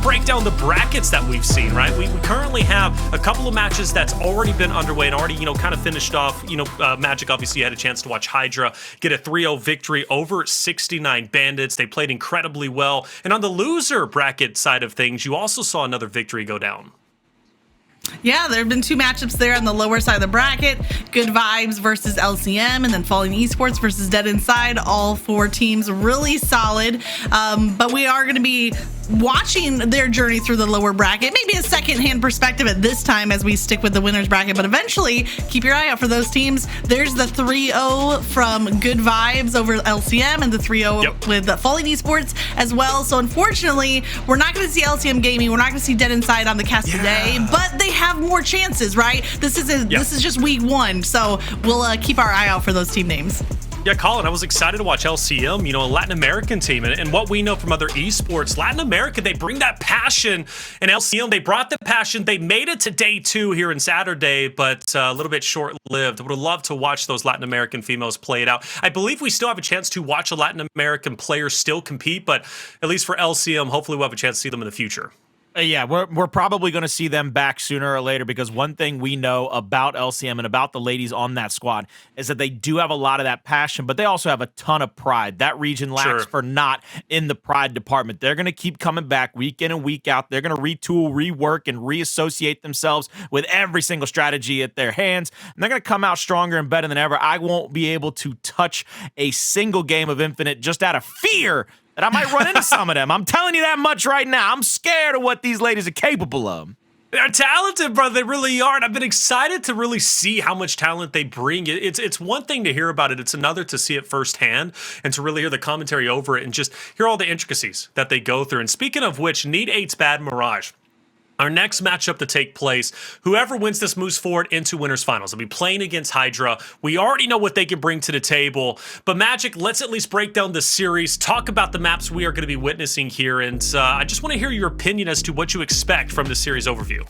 break down the brackets that we've seen, right? We currently have a couple of matches that's already been underway and already, kind of finished off. Magic obviously had a chance to watch Hydra get a 3-0 victory over 69 Bandits. They played incredibly well. And on the loser bracket side of things, you also saw another victory go down. Yeah, there have been 2 matchups there on the lower side of the bracket. Good Vibes versus LCM, and then Falling Esports versus Dead Inside. All 4 teams really solid. But we are going to be watching their journey through the lower bracket, maybe a second-hand perspective at this time as we stick with the winners bracket, but eventually keep your eye out for those teams. There's the 3-0 from Good Vibes over LCM and the 3-0 with Falling Esports as well. So unfortunately, we're not going to see LCM Gaming, we're not going to see Dead Inside on the cast today, but they have more chances, right? This is just week 1, so we'll keep our eye out for those team names. Yeah, Colin, I was excited to watch LCM, a Latin American team. And what we know from other esports, Latin America, they bring that passion. And LCM, they brought the passion. They made it to day 2 here in Saturday, but a little bit short-lived. Would have loved to watch those Latin American females play it out. I believe we still have a chance to watch a Latin American player still compete, but at least for LCM, hopefully we'll have a chance to see them in the future. Yeah, we're probably going to see them back sooner or later, because one thing we know about LCM and about the ladies on that squad is that they do have a lot of that passion, but they also have a ton of pride. That region lacks for not in the pride department. They're going to keep coming back week in and week out. They're going to retool, rework, and reassociate themselves with every single strategy at their hands, and they're going to come out stronger and better than ever. I won't be able to touch a single game of Infinite just out of fear that I might run into some of them. I'm telling you that much right now. I'm scared of what these ladies are capable of. They're talented, brother. They really are. And I've been excited to really see how much talent they bring. It's one thing to hear about it. It's another to see it firsthand and to really hear the commentary over it and just hear all the intricacies that they go through. And speaking of which, Need 8's Bad Mirage. Our next matchup to take place, whoever wins this moves forward into winners finals. They'll be playing against Hydra. We already know what they can bring to the table, but Magic, let's at least break down the series, talk about the maps we are going to be witnessing here, and I just want to hear your opinion as to what you expect from the series overview.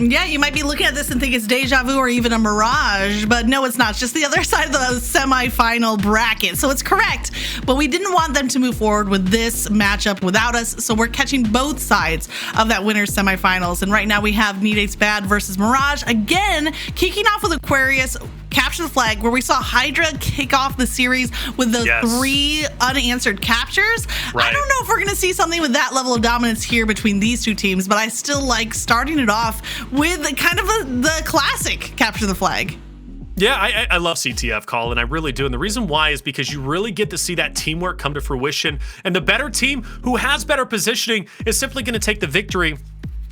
Yeah, you might be looking at this and think it's deja vu or even a mirage, but no, it's not. It's just the other side of the semifinal bracket. So it's correct, but we didn't want them to move forward with this matchup without us, so we're catching both sides of that winner's semifinals. And right now we have Need 8's Bad versus Mirage, again, kicking off with Aquarius, Capture the Flag, where we saw Hydra kick off the series with the 3 unanswered captures. Right. I don't know if we're going to see something with that level of dominance here between these 2 teams, but I still like starting it off with kind of the classic Capture the Flag. Yeah, I love CTF, Colin. I really do. And the reason why is because you really get to see that teamwork come to fruition. And the better team who has better positioning is simply going to take the victory.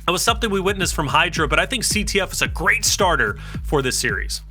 It was something we witnessed from Hydra, but I think CTF is a great starter for this series.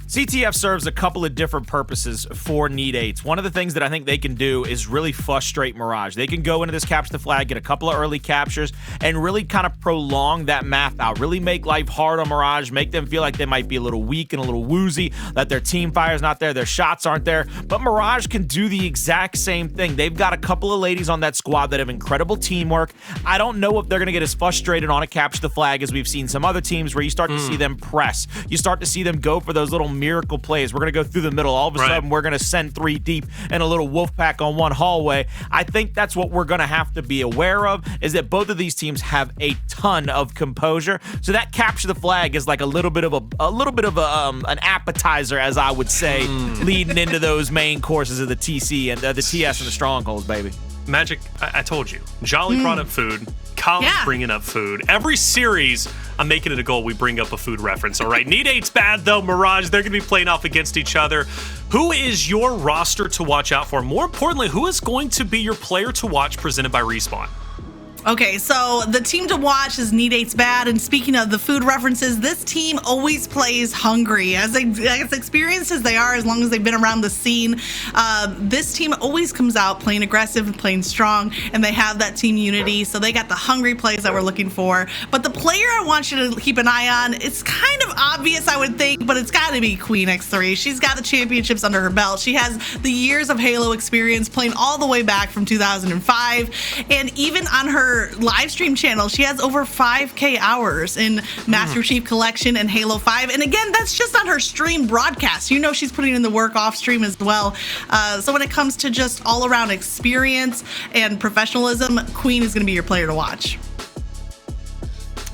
CTF serves a couple of different purposes for Need 8s. One of the things that I think they can do is really frustrate Mirage. They can go into this Capture the Flag, get a couple of early captures, and really kind of prolong that map out, really make life hard on Mirage, make them feel like they might be a little weak and a little woozy, that their team fire's not there, their shots aren't there. But Mirage can do the exact same thing. They've got a couple of ladies on that squad that have incredible teamwork. I don't know if they're going to get as frustrated on a Capture the Flag as we've seen some other teams where you start to see them press. You start to see them go for those little miracle plays. We're going to go through the middle. All of a sudden, we're going to send 3 deep and a little wolf pack on one hallway. I think that's what we're going to have to be aware of, is that both of these teams have a ton of composure. So that Capture the Flag is like a little bit of an appetizer, as I would say, leading into those main courses of the TC and the TS and the strongholds, baby. Magic, I told you. Jolly brought up food. Colin's bringing up food. Every series, I'm making it a goal we bring up a food reference, all right? Need 8's Bad, though. Mirage, they're going to be playing off against each other. Who is your roster to watch out for? More importantly, who is going to be your player to watch presented by Respawn? Okay, so the team to watch is Need 8's Bad, and speaking of the food references, this team always plays hungry. As experienced as they are, as long as they've been around the scene, this team always comes out playing aggressive and playing strong, and they have that team unity, so they got the hungry plays that we're looking for. But the player I want you to keep an eye on, it's kind of obvious, I would think, but it's got to be Queen X3. She's got the championships under her belt. She has the years of Halo experience, playing all the way back from 2005, and even on her live stream channel, she has over 5K hours in Master Chief Collection and Halo 5. And again, that's just on her stream broadcast. You know she's putting in the work off stream as well. So when it comes to just all around experience and professionalism, Queen is going to be your player to watch.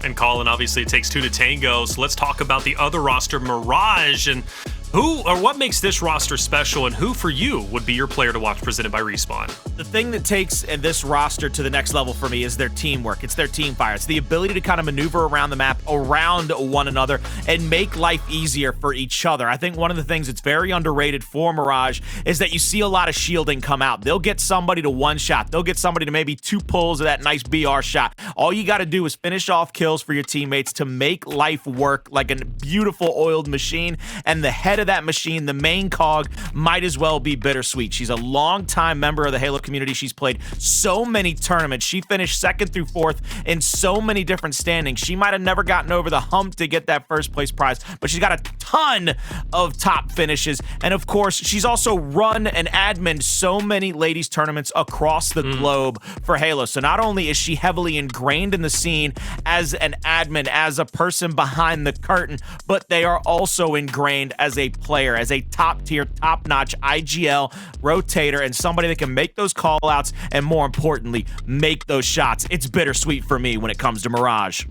And Colin, obviously it takes two to tango, so let's talk about the other roster, Mirage, and who or what makes this roster special, and who for you would be your player to watch presented by Respawn? The thing that takes this roster to the next level for me is their teamwork. It's their team fire. It's the ability to kind of maneuver around the map, around one another, and make life easier for each other. I think one of the things that's very underrated for Mirage is that you see a lot of shielding come out. They'll get somebody to one shot. They'll get somebody to maybe two pulls of that nice BR shot. All you got to do is finish off kills for your teammates to make life work like a beautiful oiled machine, and the head of that machine, the main cog, might as well be BiiTTERSWEET. She's a long-time member of the Halo community. She's played so many tournaments. She finished 2nd through 4th in so many different standings. She might have never gotten over the hump to get that first place prize, but she's got a ton of top finishes. And of course, she's also run and admin so many ladies tournaments across the globe for Halo. So not only is she heavily ingrained in the scene as an admin, as a person behind the curtain, but they are also ingrained as a player, as a top-tier, top-notch IGL rotator, and somebody that can make those call-outs and, more importantly, make those shots. It's BiiTTERSWEET for me when it comes to Mirage.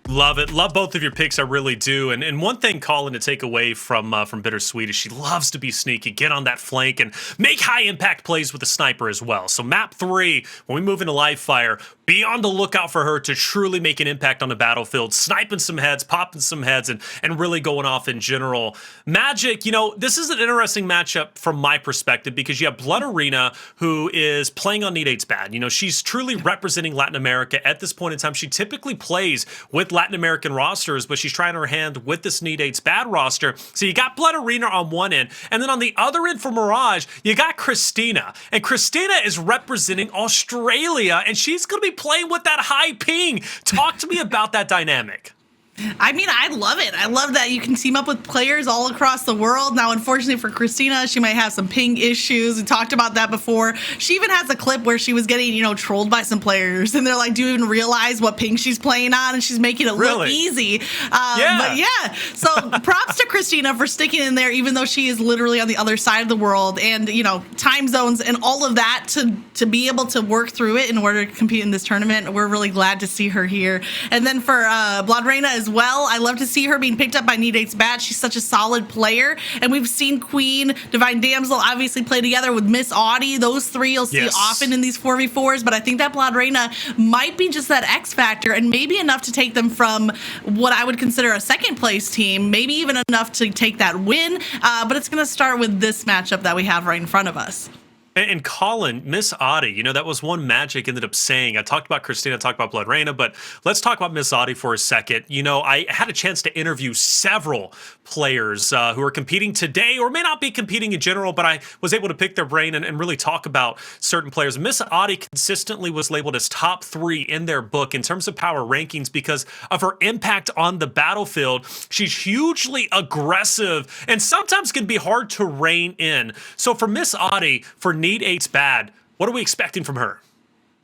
Love it. Love both of your picks. I really do. And one thing, Colin, to take away from BiiTTERSWEET is she loves to be sneaky, get on that flank, and make high-impact plays with the sniper as well. So map 3, when we move into live fire, be on the lookout for her to truly make an impact on the battlefield, sniping some heads, popping some heads, and really going off in general. Magic, you know, this is an interesting matchup from my perspective because you have BiiTTERSWEET, who is playing on Need8's bad. You know, she's truly representing Latin America at this point in time. She typically plays with Latin American rosters, but she's trying her hand with this Need8's bad roster. So you got BiiTTERSWEET on one end, and then on the other end for Mirage, you got Christina. And Christina is representing Australia, and she's going to be playing with that high ping. Talk to me about that dynamic. I mean, I love it. I love that you can team up with players all across the world. Now, unfortunately for Christina, she might have some ping issues. We talked about that before. She even has a clip where she was getting, trolled by some players. And they're like, do you even realize what ping she's playing on? And she's making it look easy. But yeah, so props to Christina for sticking in there, even though she is literally on the other side of the world. And, time zones and all of that to be able to work through it in order to compete in this tournament. We're really glad to see her here. And then for iBlodreina as well, I love to see her being picked up by Need8's bad. She's such a solid player, and we've seen Queen, Divine Damsel obviously play together with Miss Audy. Those three you'll see often in these 4v4s, but I think that iBlodreina might be just that X factor and maybe enough to take them from what I would consider a second place team, maybe even enough to take that win, but it's going to start with this matchup that we have right in front of us. And Colin, Miss Audy, that was one Magic ended up saying. I talked about Christina, I talked about iBlodreina, but let's talk about Miss Audy for a second. I had a chance to interview several players who are competing today or may not be competing in general, but I was able to pick their brain and really talk about certain players. Miss Audy consistently was labeled as top 3 in their book in terms of power rankings because of her impact on the battlefield. She's hugely aggressive and sometimes can be hard to rein in. So for Miss Audy, for Need8's bad, what are we expecting from her?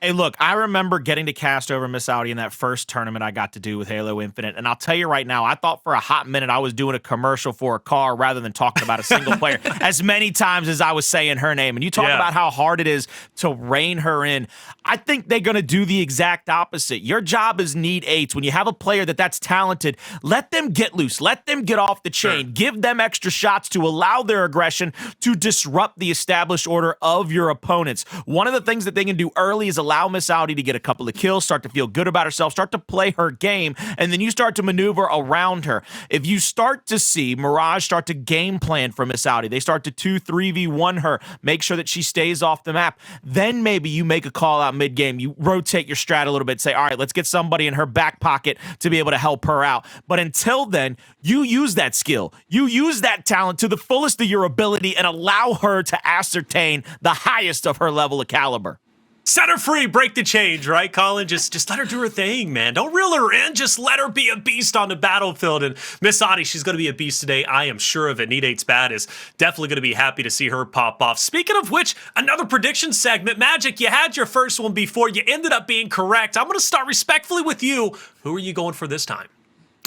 Hey, look, I remember getting to cast over Miss Audy in that first tournament I got to do with Halo Infinite, and I'll tell you right now, I thought for a hot minute I was doing a commercial for a car rather than talking about a single player as many times as I was saying her name. And you talk about how hard it is to rein her in. I think they're going to do the exact opposite. Your job is Need8. When you have a player that's talented, let them get loose. Let them get off the chain. Give them extra shots to allow their aggression to disrupt the established order of your opponents. One of the things that they can do early is allow Miss Audy to get a couple of kills, start to feel good about herself, start to play her game, and then you start to maneuver around her. If you start to see Mirage start to game plan for Miss Audy, they start to 2-3v1 her, make sure that she stays off the map, then maybe you make a call out mid-game. You rotate your strat a little bit, say, all right, let's get somebody in her back pocket to be able to help her out. But until then, you use that skill. You use that talent to the fullest of your ability and allow her to ascertain the highest of her level of caliber. Set her free, break the change, right, Colin? Just let her do her thing, man. Don't reel her in. Just let her be a beast on the battlefield. And Miss Audy, she's going to be a beast today. I am sure of it. Need8's bad is definitely going to be happy to see her pop off. Speaking of which, another prediction segment. Magic, you had your first one before. You ended up being correct. I'm going to start respectfully with you. Who are you going for this time?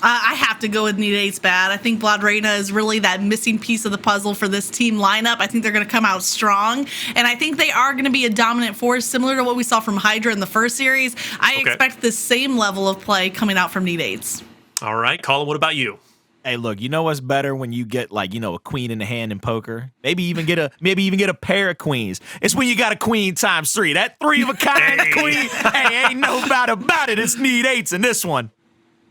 I have to go with Need Eight's bad. I think BiiTTERSWEET is really that missing piece of the puzzle for this team lineup. I think they're going to come out strong, and I think they are going to be a dominant force, similar to what we saw from Hydra in the first series. I expect the same level of play coming out from Need Eights. All right, Colin, what about you? Hey, look, you know what's better when you get like, a queen in the hand in poker? Maybe even get a pair of queens. It's when you got a queen times 3. That 3 of a kind queen. Hey, ain't no doubt about it. It's Need Eights in this one.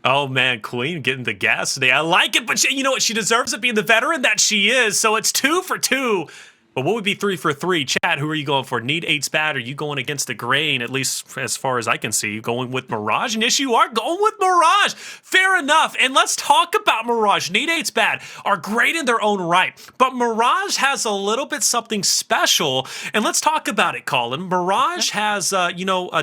Oh, man, Queen getting the gas today. I like it, but you know what? She deserves it being the veteran that she is, so it's 2 for 2. But what would be 3 for 3? Chad, who are you going for? Need Eight's bad? Are you going against the grain, at least as far as I can see? Going with Mirage? And yes, you are going with Mirage. Fair enough. And let's talk about Mirage. Need Eight's bad are great in their own right. But Mirage has a little bit something special. And let's talk about it, Colin. Mirage has, a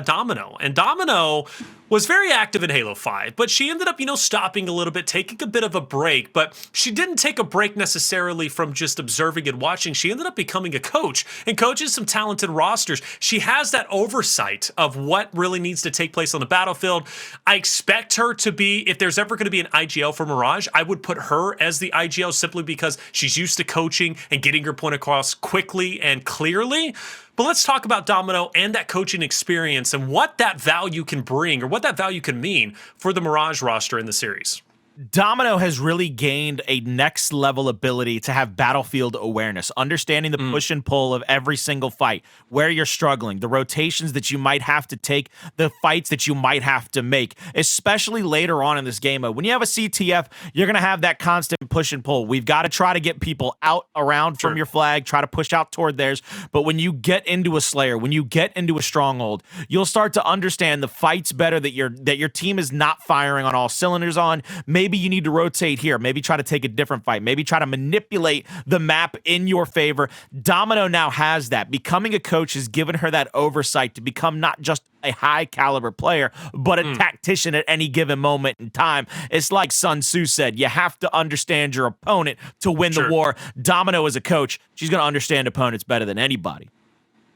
Domino. And Domino was very active in Halo 5, but she ended up, stopping a little bit, taking a bit of a break, but she didn't take a break necessarily from just observing and watching. She ended up becoming a coach and coaching some talented rosters. She has that oversight of what really needs to take place on the battlefield. I expect her to be, if there's ever going to be an IGL for Mirage, I would put her as the IGL simply because she's used to coaching and getting her point across quickly and clearly. But let's talk about Domino and that coaching experience and what that value can bring or what that value can mean for the Mirage roster in the series. Domino has really gained a next level ability to have battlefield awareness, understanding the push and pull of every single fight, where you're struggling, the rotations that you might have to take, the fights that you might have to make, especially later on in this game mode. When you have a CTF, you're going to have that constant push and pull. We've got to try to get people out around from your flag, try to push out toward theirs. But when you get into a Slayer, when you get into a Stronghold, you'll start to understand the fights better that your team is not firing on all cylinders on. Maybe you need to rotate here. Maybe try to take a different fight. Maybe try to manipulate the map in your favor. Domino now has that. Becoming a coach has given her that oversight to become not just a high caliber player, but a tactician at any given moment in time. It's like Sun Tzu said, you have to understand your opponent to win the war. Domino as a coach, she's going to understand opponents better than anybody.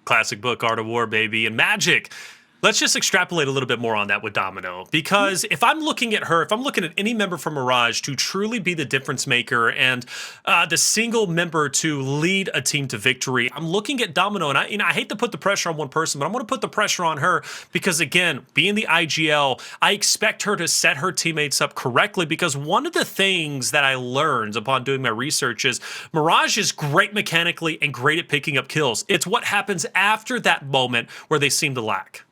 Classic book, Art of War, baby. And Magic. Let's just extrapolate a little bit more on that with Domino, because if I'm looking at her, if I'm looking at any member from Mirage to truly be the difference maker and the single member to lead a team to victory, I'm looking at Domino, and I hate to put the pressure on one person, but I'm going to put the pressure on her because, again, being the IGL, I expect her to set her teammates up correctly, because one of the things that I learned upon doing my research is Mirage is great mechanically and great at picking up kills. It's what happens after that moment where they seem to lack.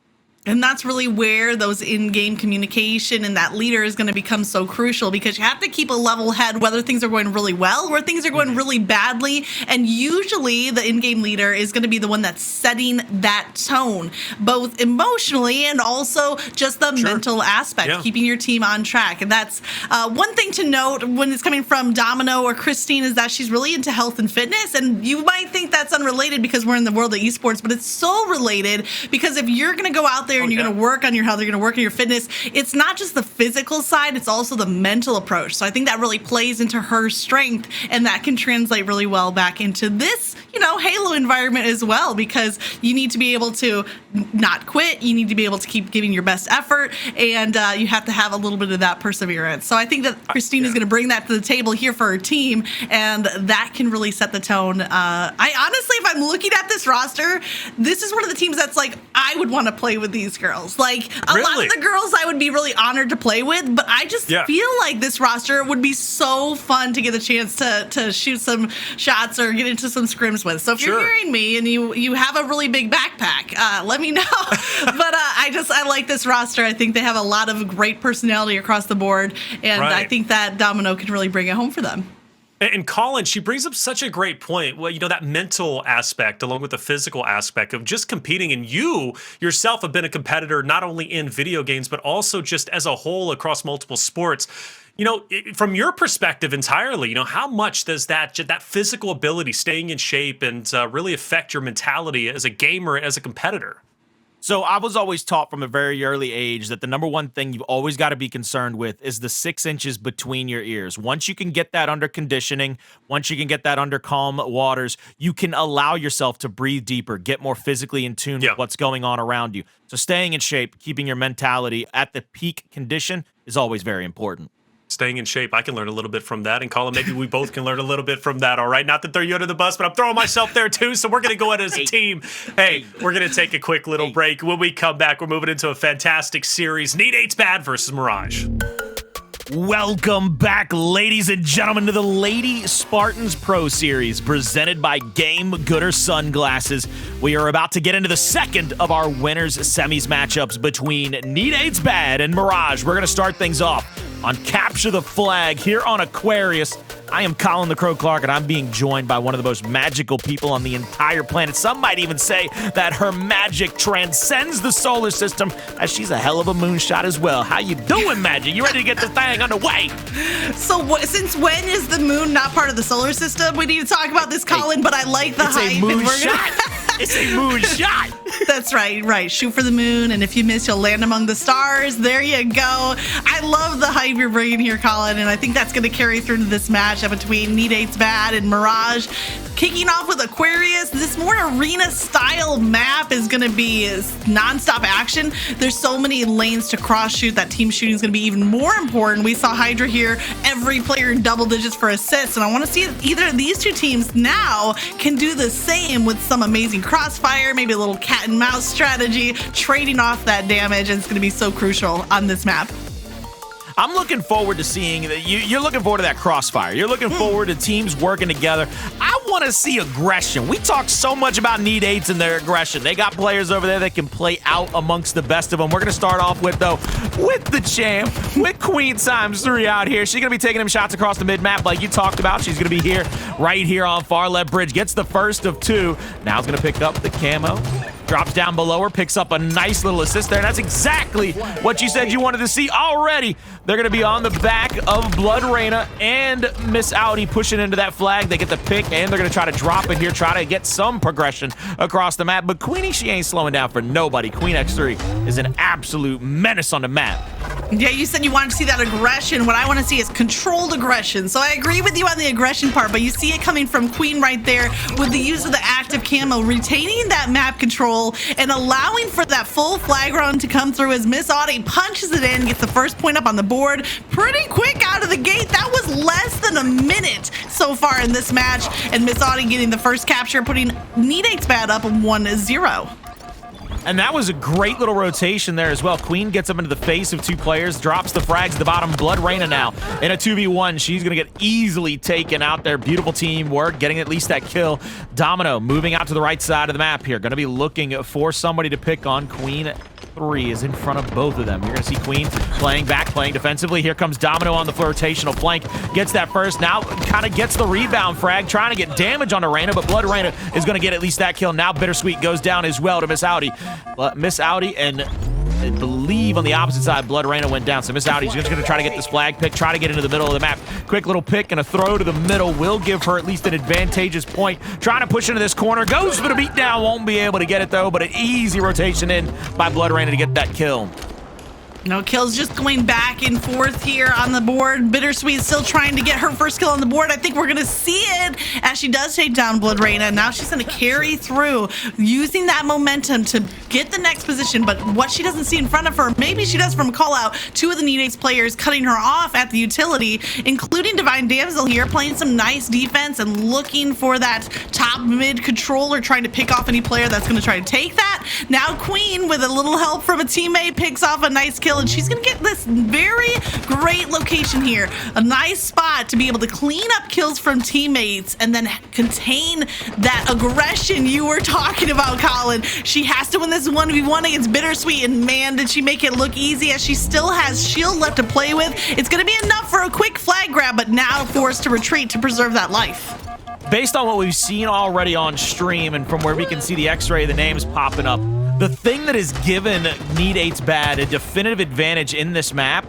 And that's really where those in-game communication and that leader is going to become so crucial, because you have to keep a level head whether things are going really well or things are going really badly. And usually the in-game leader is going to be the one that's setting that tone, both emotionally and also just the mental aspect, keeping your team on track. And that's one thing to note when it's coming from Domino or Christine, is that she's really into health and fitness. And you might think that's unrelated because we're in the world of esports, but it's so related, because if you're going to go out there and you're going to work on your health, you're going to work on your fitness, it's not just the physical side, it's also the mental approach. So I think that really plays into her strength, and that can translate really well back into this, Halo environment as well, because you need to be able to not quit, you need to be able to keep giving your best effort, and you have to have a little bit of that perseverance. So I think that Christine is going to bring that to the table here for her team, and that can really set the tone. I honestly, if I'm looking at this roster, this is one of the teams that's like, I would want to play with these girls. Like, a lot of the girls I would be really honored to play with, but I just feel like this roster would be so fun to get a chance to shoot some shots or get into some scrims with. So if you're hearing me and you have a really big backpack, let me know. But I like this roster. I think they have a lot of great personality across the board, and I think that Domino can really bring it home for them. And Colin, she brings up such a great point. Well, that mental aspect along with the physical aspect of just competing. And you yourself have been a competitor not only in video games, but also just as a whole across multiple sports. From your perspective entirely, how much does that physical ability, staying in shape, and really affect your mentality as a gamer, as a competitor? So I was always taught from a very early age that the number one thing you've always got to be concerned with is the 6 inches between your ears. Once you can get that under conditioning, once you can get that under calm waters, you can allow yourself to breathe deeper, get more physically in tune with what's going on around you. So staying in shape, keeping your mentality at the peak condition is always very important. staying in shape. I can learn a little bit from that. And Colin, maybe we both can learn a little bit from that, all right? Not to throw you under the bus, but I'm throwing myself there too. So we're going to go ahead as a team. Hey, we're going to take a quick little break. When we come back, we're moving into a fantastic series. Need 8's Bad versus Mirage. Welcome back, ladies and gentlemen, to the Lady Spartans Pro Series, presented by Game Gooder Sunglasses. We are about to get into the second of our winners semis matchups between Need 8's Bad and Mirage. We're going to start things off on Capture the Flag here on Aquarius. I am Colin the Crow Clarke, and I'm being joined by one of the most magical people on the entire planet. Some might even say that her magic transcends the solar system, as she's a hell of a moonshot as well. How you doing, Magic? You ready to get this thing underway? So since when is the moon not part of the solar system? We need to talk about this, Colin, but I like the hype. It's a moonshot. It's a moonshot. That's right. Shoot for the moon, and if you miss, you'll land among the stars. There you go. I love the hype you're bringing here, Colin, and I think that's going to carry through to this matchup between Need 8's Bad and Mirage. Kicking off with Aquarius, this more arena-style map is going to be non-stop action. There's so many lanes to cross-shoot that team shooting is going to be even more important. We saw Hydra here, every player in double digits for assists, and I want to see if either of these two teams now can do the same with some amazing crossfire, maybe a little cat and mouse strategy, trading off that damage, and it's going to be so crucial on this map. I'm looking forward to seeing that. You're looking forward to that crossfire. You're looking forward to teams working together. I want to see aggression. We talk so much about Need 8's and their aggression. They got players over there that can play out amongst the best of them. We're going to start off with the champ, with Queen ×3 out here. She's going to be taking them shots across the mid-map like you talked about. She's going to be here, right here on far left bridge. Gets the first of two. Now it's going to pick up the camo. Drops down below her, picks up a nice little assist there. And that's exactly what you said you wanted to see already. They're going to be on the back of BiiTTERSWEET and Miss Audy pushing into that flag. They get the pick, and they're going to try to drop it here, try to get some progression across the map. But Queenie, she ain't slowing down for nobody. Queen X3 is an absolute menace on the map. Yeah, you said you wanted to see that aggression. What I want to see is controlled aggression. So I agree with you on the aggression part, but you see it coming from Queen right there with the use of the active camo, retaining that map control and allowing for that full flag run to come through as Miss Audy punches it in, gets the first point up on the board pretty quick out of the gate. That was less than a minute so far in this match, and Miss Audy getting the first capture, putting Need 8's Bad up 1-0. And that was a great little rotation there as well. Queen gets up into the face of two players, drops the frags at the bottom. BiiTTERSWEET now in a 2v1. She's going to get easily taken out there. Beautiful teamwork, getting at least that kill. Domino moving out to the right side of the map here. Going to be looking for somebody to pick on. Queen 3 is in front of both of them. You're going to see Queen playing back, playing defensively. Here comes Domino on the flirtational flank. Gets that first. Now kind of gets the rebound frag, trying to get damage on Reina, but BiiTTERSWEET is going to get at least that kill. Now BiiTTERSWEET goes down as well to Miss Audy. Miss Audy and I believe on the opposite side, BiiTTERSWEET went down. So Miss Audy's just going to try to get this flag pick, try to get into the middle of the map. Quick little pick and a throw to the middle will give her at least an advantageous point. Trying to push into this corner. Goes for the beatdown. Won't be able to get it, though, but an easy rotation in by BiiTTERSWEET to get that kill. No kills, just going back and forth here on the board. BiiTTERSWEET still trying to get her first kill on the board. I think we're going to see it as she does take down BiiTTERSWEET. Now she's going to carry through, using that momentum to get the next position. But what she doesn't see in front of her, maybe she does from call out, two of the Need 8's players cutting her off at the utility, including Divine Damsel here, playing some nice defense and looking for that top mid controller, trying to pick off any player that's going to try to take that. Now Queen, with a little help from a teammate, picks off a nice kill, and she's going to get this very great location here. A nice spot to be able to clean up kills from teammates and then contain that aggression you were talking about, Colin. She has to win this 1v1 against BiiTTERSWEET, and man, did she make it look easy, as she still has shield left to play with. It's going to be enough for a quick flag grab, but now forced to retreat to preserve that life. Based on what we've seen already on stream and from where we can see the x-ray, the names popping up, the thing that has given Need 8's Bad a definitive advantage in this map,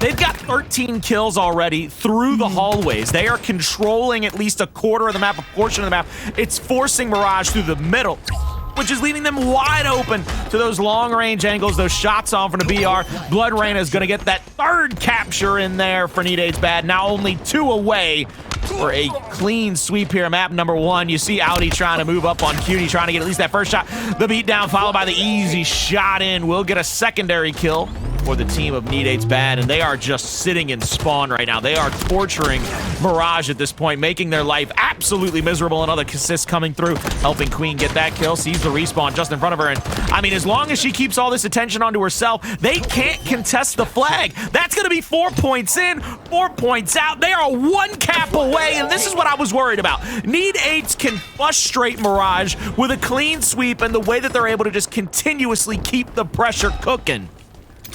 they've got 13 kills already through the hallways. They are controlling at least a quarter of the map, a portion of the map. It's forcing Mirage through the middle, which is leaving them wide open to those long-range angles, those shots on from the BR. BiiTTERSWEET is going to get that third capture in there for Need 8's Bad. Now only 2 away for a clean sweep here. Map number 1. You see Audy trying to move up on Cutie, trying to get at least that first shot. The beat down followed by the easy shot in. Will get a secondary kill. for the team of Need8's Bad, and they are just sitting in spawn right now. They are torturing Mirage at this point, making their life absolutely miserable. Another assist coming through, helping Queen get that kill. Sees the respawn just in front of her, and I mean, as long as she keeps all this attention onto herself, they can't contest the flag. That's going to be 4 points in, 4 points out. They are one cap away, and this is what I was worried about. Need8 can frustrate Mirage with a clean sweep and the way that they're able to just continuously keep the pressure cooking.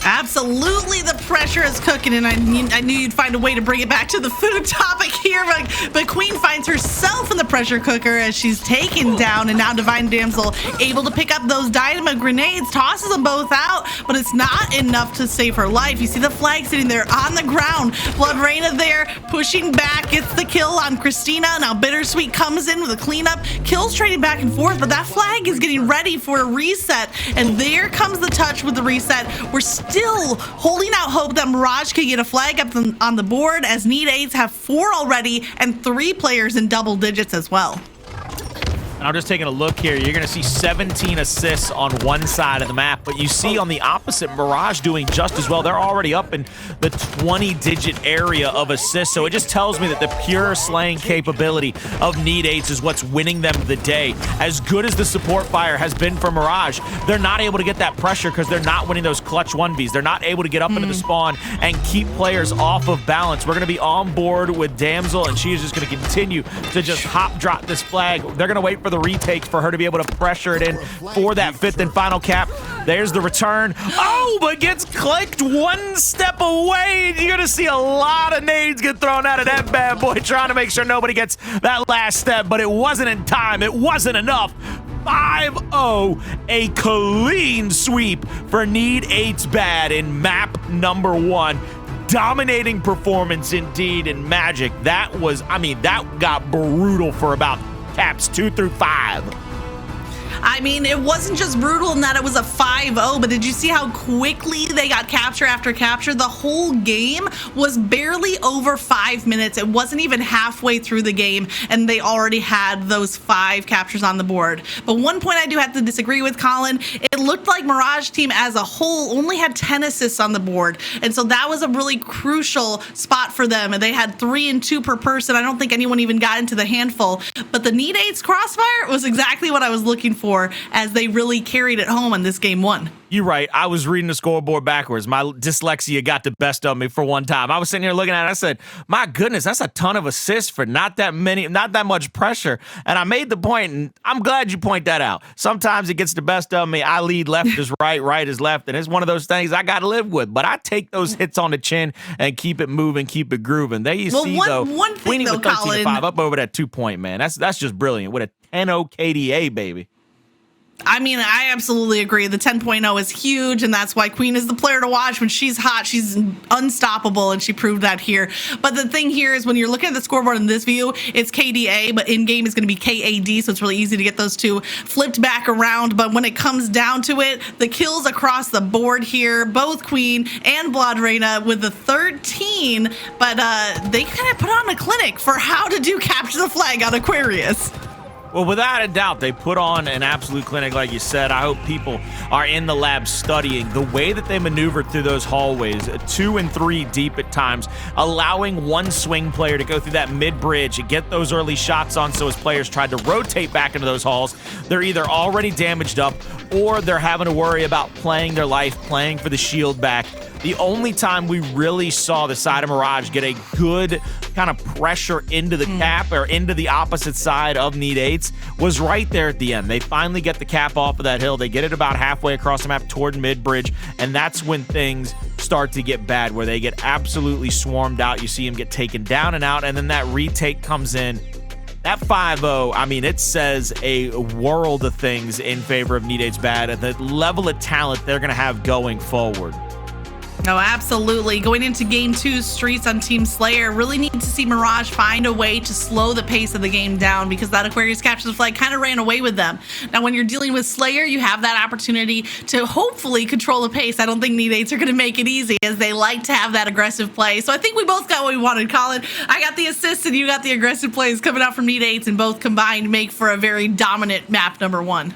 Absolutely, the pressure is cooking, and I knew you'd find a way to bring it back to the food topic here, but Queen finds herself in the pressure cooker as she's taken down, and now Divine Damsel able to pick up those dynamo grenades, tosses them both out, but it's not enough to save her life. You see the flag sitting there on the ground. BiiTTERSWEET there pushing back, gets the kill on Christina. Now BiiTTERSWEET comes in with a cleanup, kills trading back and forth, but that flag is getting ready for a reset, and there comes the touch with the reset. We're still holding out hope that Mirage could get a flag up on the board, as Need8 have 4 already and 3 players in double digits as well. And I'm just taking a look here. You're going to see 17 assists on one side of the map, but you see on the opposite, Mirage doing just as well. They're already up in the 20-digit area of assists, so it just tells me that the pure slaying capability of Need8 is what's winning them the day. As good as the support fire has been for Mirage, they're not able to get that pressure because they're not winning those clutch 1Vs. They're not able to get up into the spawn and keep players off of balance. We're going to be on board with Damsel, and she is just going to continue to just hop drop this flag. They're going to wait for the retakes for her to be able to pressure it in for that 5th and final cap. There's the return. Oh, but gets clicked one step away. You're going to see a lot of nades get thrown out of that bad boy, trying to make sure nobody gets that last step, but it wasn't in time. It wasn't enough. 5-0, a clean sweep for Need8's Bad in map number 1. Dominating performance indeed in Magic. That was, I mean, that got brutal for about caps 2 through 5. I mean, it wasn't just brutal in that it was a 5-0, but did you see how quickly they got capture after capture? The whole game was barely over 5 minutes. It wasn't even halfway through the game, and they already had those 5 captures on the board. But one point I do have to disagree with, Colin, it looked like Mirage team as a whole only had 10 assists on the board, and so that was a really crucial spot for them, and they had 3 and 2 per person. I don't think anyone even got into the handful, but the Need8's crossfire was exactly what I was looking for, as they really carried it home in this game 1. You're right. I was reading the scoreboard backwards. My dyslexia got the best of me for one time. I was sitting here looking at it. I said, my goodness, that's a ton of assists for not that much pressure. And I made the point, and I'm glad you point that out. Sometimes it gets the best of me. I lead left is right, right is left, and it's one of those things I got to live with. But I take those hits on the chin and keep it moving, keep it grooving. There you see, one thing, though, Colin, 13-5 up over that 2-point, man. That's just brilliant with a 10-0 KDA, baby. I mean, I absolutely agree. The 10.0 is huge, and that's why Queen is the player to watch. When she's hot, she's unstoppable, and she proved that here. But the thing here is when you're looking at the scoreboard in this view, it's KDA, but in-game is going to be KAD, so it's really easy to get those two flipped back around. But when it comes down to it, the kills across the board here, both Queen and BiiTTERSWEET with the 13, but they kind of put on a clinic for how to do capture the flag on Aquarius. Well, without a doubt, they put on an absolute clinic, like you said. I hope people are in the lab studying the way that they maneuvered through those hallways, 2 and 3 deep at times, allowing one swing player to go through that mid-bridge and get those early shots on, so as players tried to rotate back into those halls, they're either already damaged up or they're having to worry about playing their life, playing for the shield back. The only time we really saw the side of Mirage get a good kind of pressure into the cap or into the opposite side of Need8's was right there at the end. They finally get the cap off of that hill. They get it about halfway across the map toward mid-bridge, and that's when things start to get bad, where they get absolutely swarmed out. You see them get taken down and out, and then that retake comes in. That 5-0, I mean, it says a world of things in favor of Need8's Bad and the level of talent they're going to have going forward. Oh, absolutely. Going into game 2, Streets on Team Slayer, really need to see Mirage find a way to slow the pace of the game down, because that Aquarius capture the flag kind of ran away with them. Now, when you're dealing with Slayer, you have that opportunity to hopefully control the pace. I don't think Need8's are going to make it easy, as they like to have that aggressive play. So I think we both got what we wanted, Colin. I got the assists and you got the aggressive plays coming out from Need8's, and both combined make for a very dominant map number 1.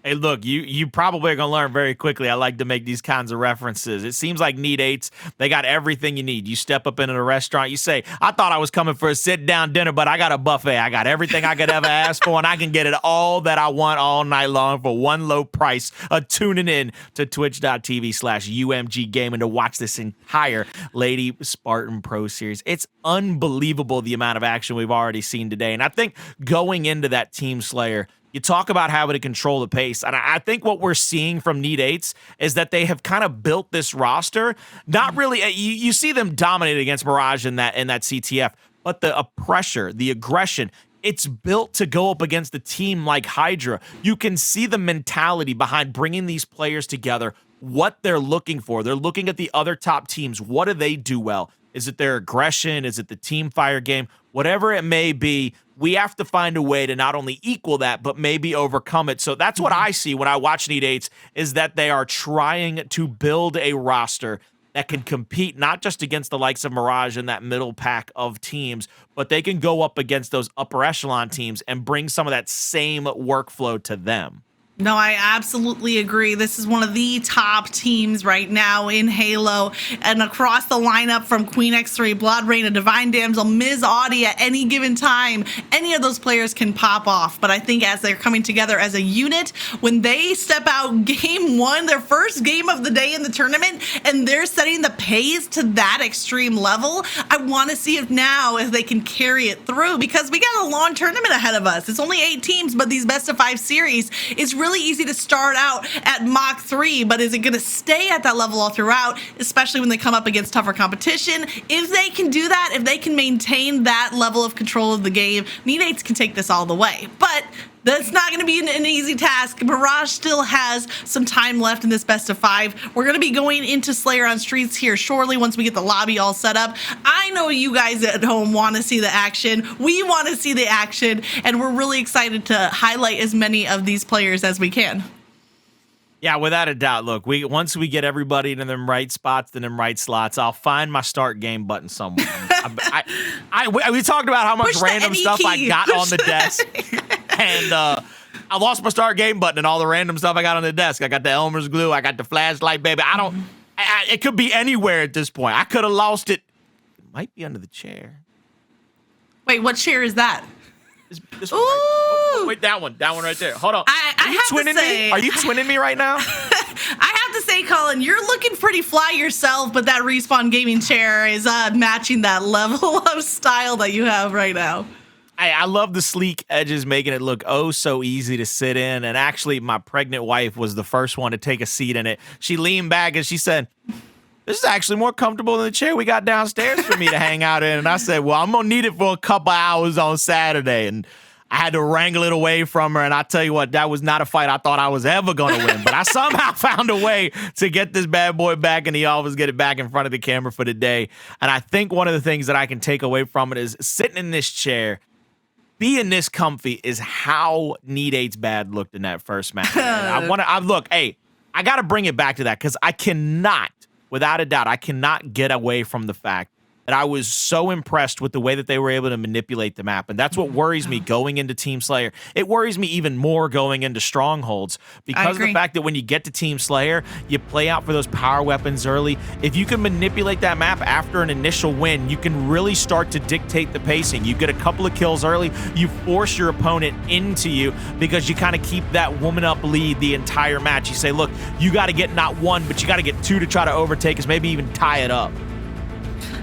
Hey, look, you probably are going to learn very quickly. I like to make these kinds of references. It seems like Need 8s, they got everything you need. You step up into a restaurant, you say, I thought I was coming for a sit-down dinner, but I got a buffet. I got everything I could ever ask for, and I can get it all that I want all night long for one low price of tuning in to twitch.tv/UMG Gaming to watch this entire Lady Spartan Pro Series. It's unbelievable the amount of action we've already seen today, and I think going into that Team Slayer, you talk about having to control the pace, and I think what we're seeing from Need 8s is that they have kind of built this roster. Not really, you see them dominate against Mirage in that CTF, but the pressure, the aggression, it's built to go up against a team like Hydra. You can see the mentality behind bringing these players together, what they're looking for. They're looking at the other top teams. What do they do well? Is it their aggression? Is it the team fire game? Whatever it may be, we have to find a way to not only equal that, but maybe overcome it. So that's what I see when I watch Need 8s, is that they are trying to build a roster that can compete not just against the likes of Mirage and that middle pack of teams, but they can go up against those upper echelon teams and bring some of that same workflow to them. No, I absolutely agree. This is one of the top teams right now in Halo, and across the lineup from Queen X3, BiiTTERSWEET, Divine Damsel, Ms. Audy, at any given time, any of those players can pop off. But I think as they're coming together as a unit, when they step out game one, their first game of the day in the tournament, and they're setting the pace to that extreme level, I want to see if they can carry it through, because we got a long tournament ahead of us. It's only 8 teams, but these best of 5 series is really easy to start out at Mach 3, but is it going to stay at that level all throughout, especially when they come up against tougher competition? If they can do that, if they can maintain that level of control of the game, Need 8s can take this all the way. But that's not going to be an easy task. Mirage still has some time left in this best of 5. We're going to be going into Slayer on Streets here shortly once we get the lobby all set up. I know you guys at home want to see the action. We want to see the action, and we're really excited to highlight as many of these players as we can. Yeah, without a doubt. Look, once we get everybody in them right spots, in them right slots, I'll find my start game button somewhere. We talked about how much random stuff I got on the desk. And I lost my start game button and all the random stuff I got on the desk. I got the Elmer's glue. I got the flashlight, baby. It could be anywhere at this point. I could have lost it. It might be under the chair. Wait, what chair is that? This one right, wait, that one right there. Hold on. I have to say, are you twinning me right now? I have to say, Colin, you're looking pretty fly yourself, but that Respawn gaming chair is matching that level of style that you have right now. I love the sleek edges, making it look oh so easy to sit in. And actually, my pregnant wife was the first one to take a seat in it. She leaned back and she said, "This is actually more comfortable than the chair we got downstairs for me to hang out in." And I said, "Well, I'm going to need it for a couple hours on Saturday." And I had to wrangle it away from her. And I tell you what, that was not a fight I thought I was ever going to win. But I somehow found a way to get this bad boy back in the office, get it back in front of the camera for the day. And I think one of the things that I can take away from it is sitting in this chair, being this comfy, is how Need 8's bad looked in that first match. Look, hey, I got to bring it back to that, because I cannot, without a doubt, I cannot get away from the fact that I was so impressed with the way that they were able to manipulate the map. And that's what worries me going into Team Slayer. It worries me even more going into Strongholds, because of the fact that when you get to Team Slayer, you play out for those power weapons early. If you can manipulate that map after an initial win, you can really start to dictate the pacing. You get a couple of kills early, you force your opponent into you, because you kind of keep that woman up lead the entire match. You say, look, you got to get not 1, but you got to get 2 to try to overtake us, maybe even tie it up.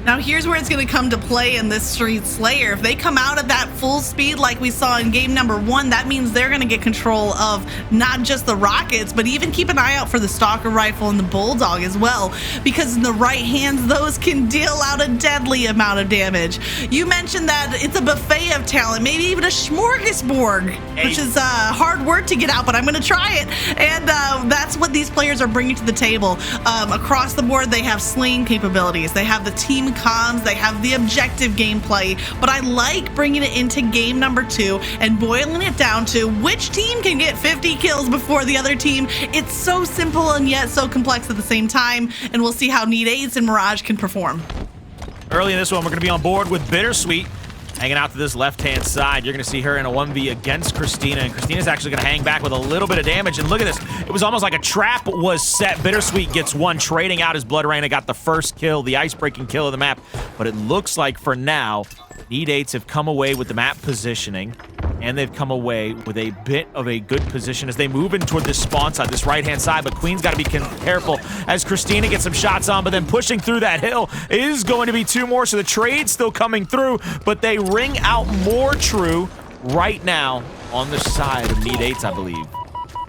Now, here's where it's going to come to play in this Street Slayer. If they come out at that full speed like we saw in game number 1, that means they're going to get control of not just the rockets, but even keep an eye out for the Stalker Rifle and the Bulldog as well, because in the right hands, those can deal out a deadly amount of damage. You mentioned that it's a buffet of talent, maybe even a smorgasbord, which is hard word to get out, but I'm going to try it. And that's what these players are bringing to the table. Across the board, they have slaying capabilities. They have the team comms, they have the objective gameplay, but I like bringing it into game number 2 and boiling it down to which team can get 50 kills before the other team. It's so simple and yet so complex at the same time, and we'll see how Need 8s and Mirage can perform. Early in this one, we're going to be on board with BiiTTERSWEET. Hanging out to this left-hand side, you're going to see her in a 1v against Christina, and Christina's actually going to hang back with a little bit of damage, and look at this. It was almost like a trap was set. BiiTTERSWEET gets one, trading out as BiiTTERSWEET got the first kill, the ice-breaking kill of the map, but it looks like for now, Need8s have come away with the map positioning, and they've come away with a bit of a good position as they move in toward this spawn side, this right-hand side, but Queen's got to be careful as Christina gets some shots on, but then pushing through that hill is going to be 2 more, so the trade's still coming through, but they ring out more true right now on the side of Need8s, I believe.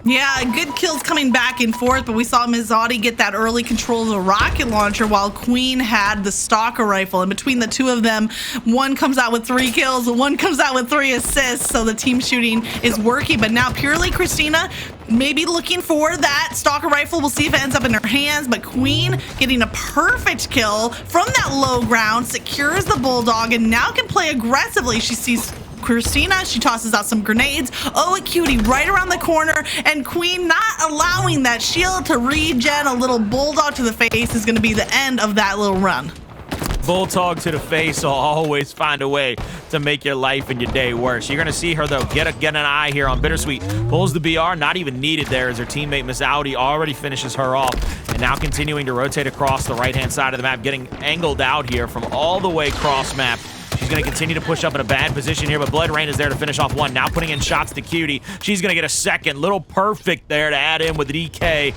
Yeah, good kills coming back and forth, but we saw Ms. Audy get that early control of the rocket launcher while Queen had the stalker rifle. And between the two of them, one comes out with 3 kills, and one comes out with 3 assists, so the team shooting is working. But now purelychristina maybe looking for that stalker rifle. We'll see if it ends up in her hands, but Queen getting a perfect kill from that low ground, secures the bulldog, and now can play aggressively. She sees Christina, she tosses out some grenades. ohaqt right around the corner, and Queen not allowing that shield to regen. A little bulldog to the face is going to be the end of that little run. Bulldog to the face will always find a way to make your life and your day worse. You're going to see her, though, get an eye here on BiiTTERSWEET. Pulls the BR, not even needed there as her teammate, Miss Audy, already finishes her off. And now continuing to rotate across the right-hand side of the map, getting angled out here from all the way cross map. She's going to continue to push up in a bad position here, but BiiTTERSWEET is there to finish off one. Now putting in shots to Cutie. She's going to get a second. Little perfect there to add in with DK.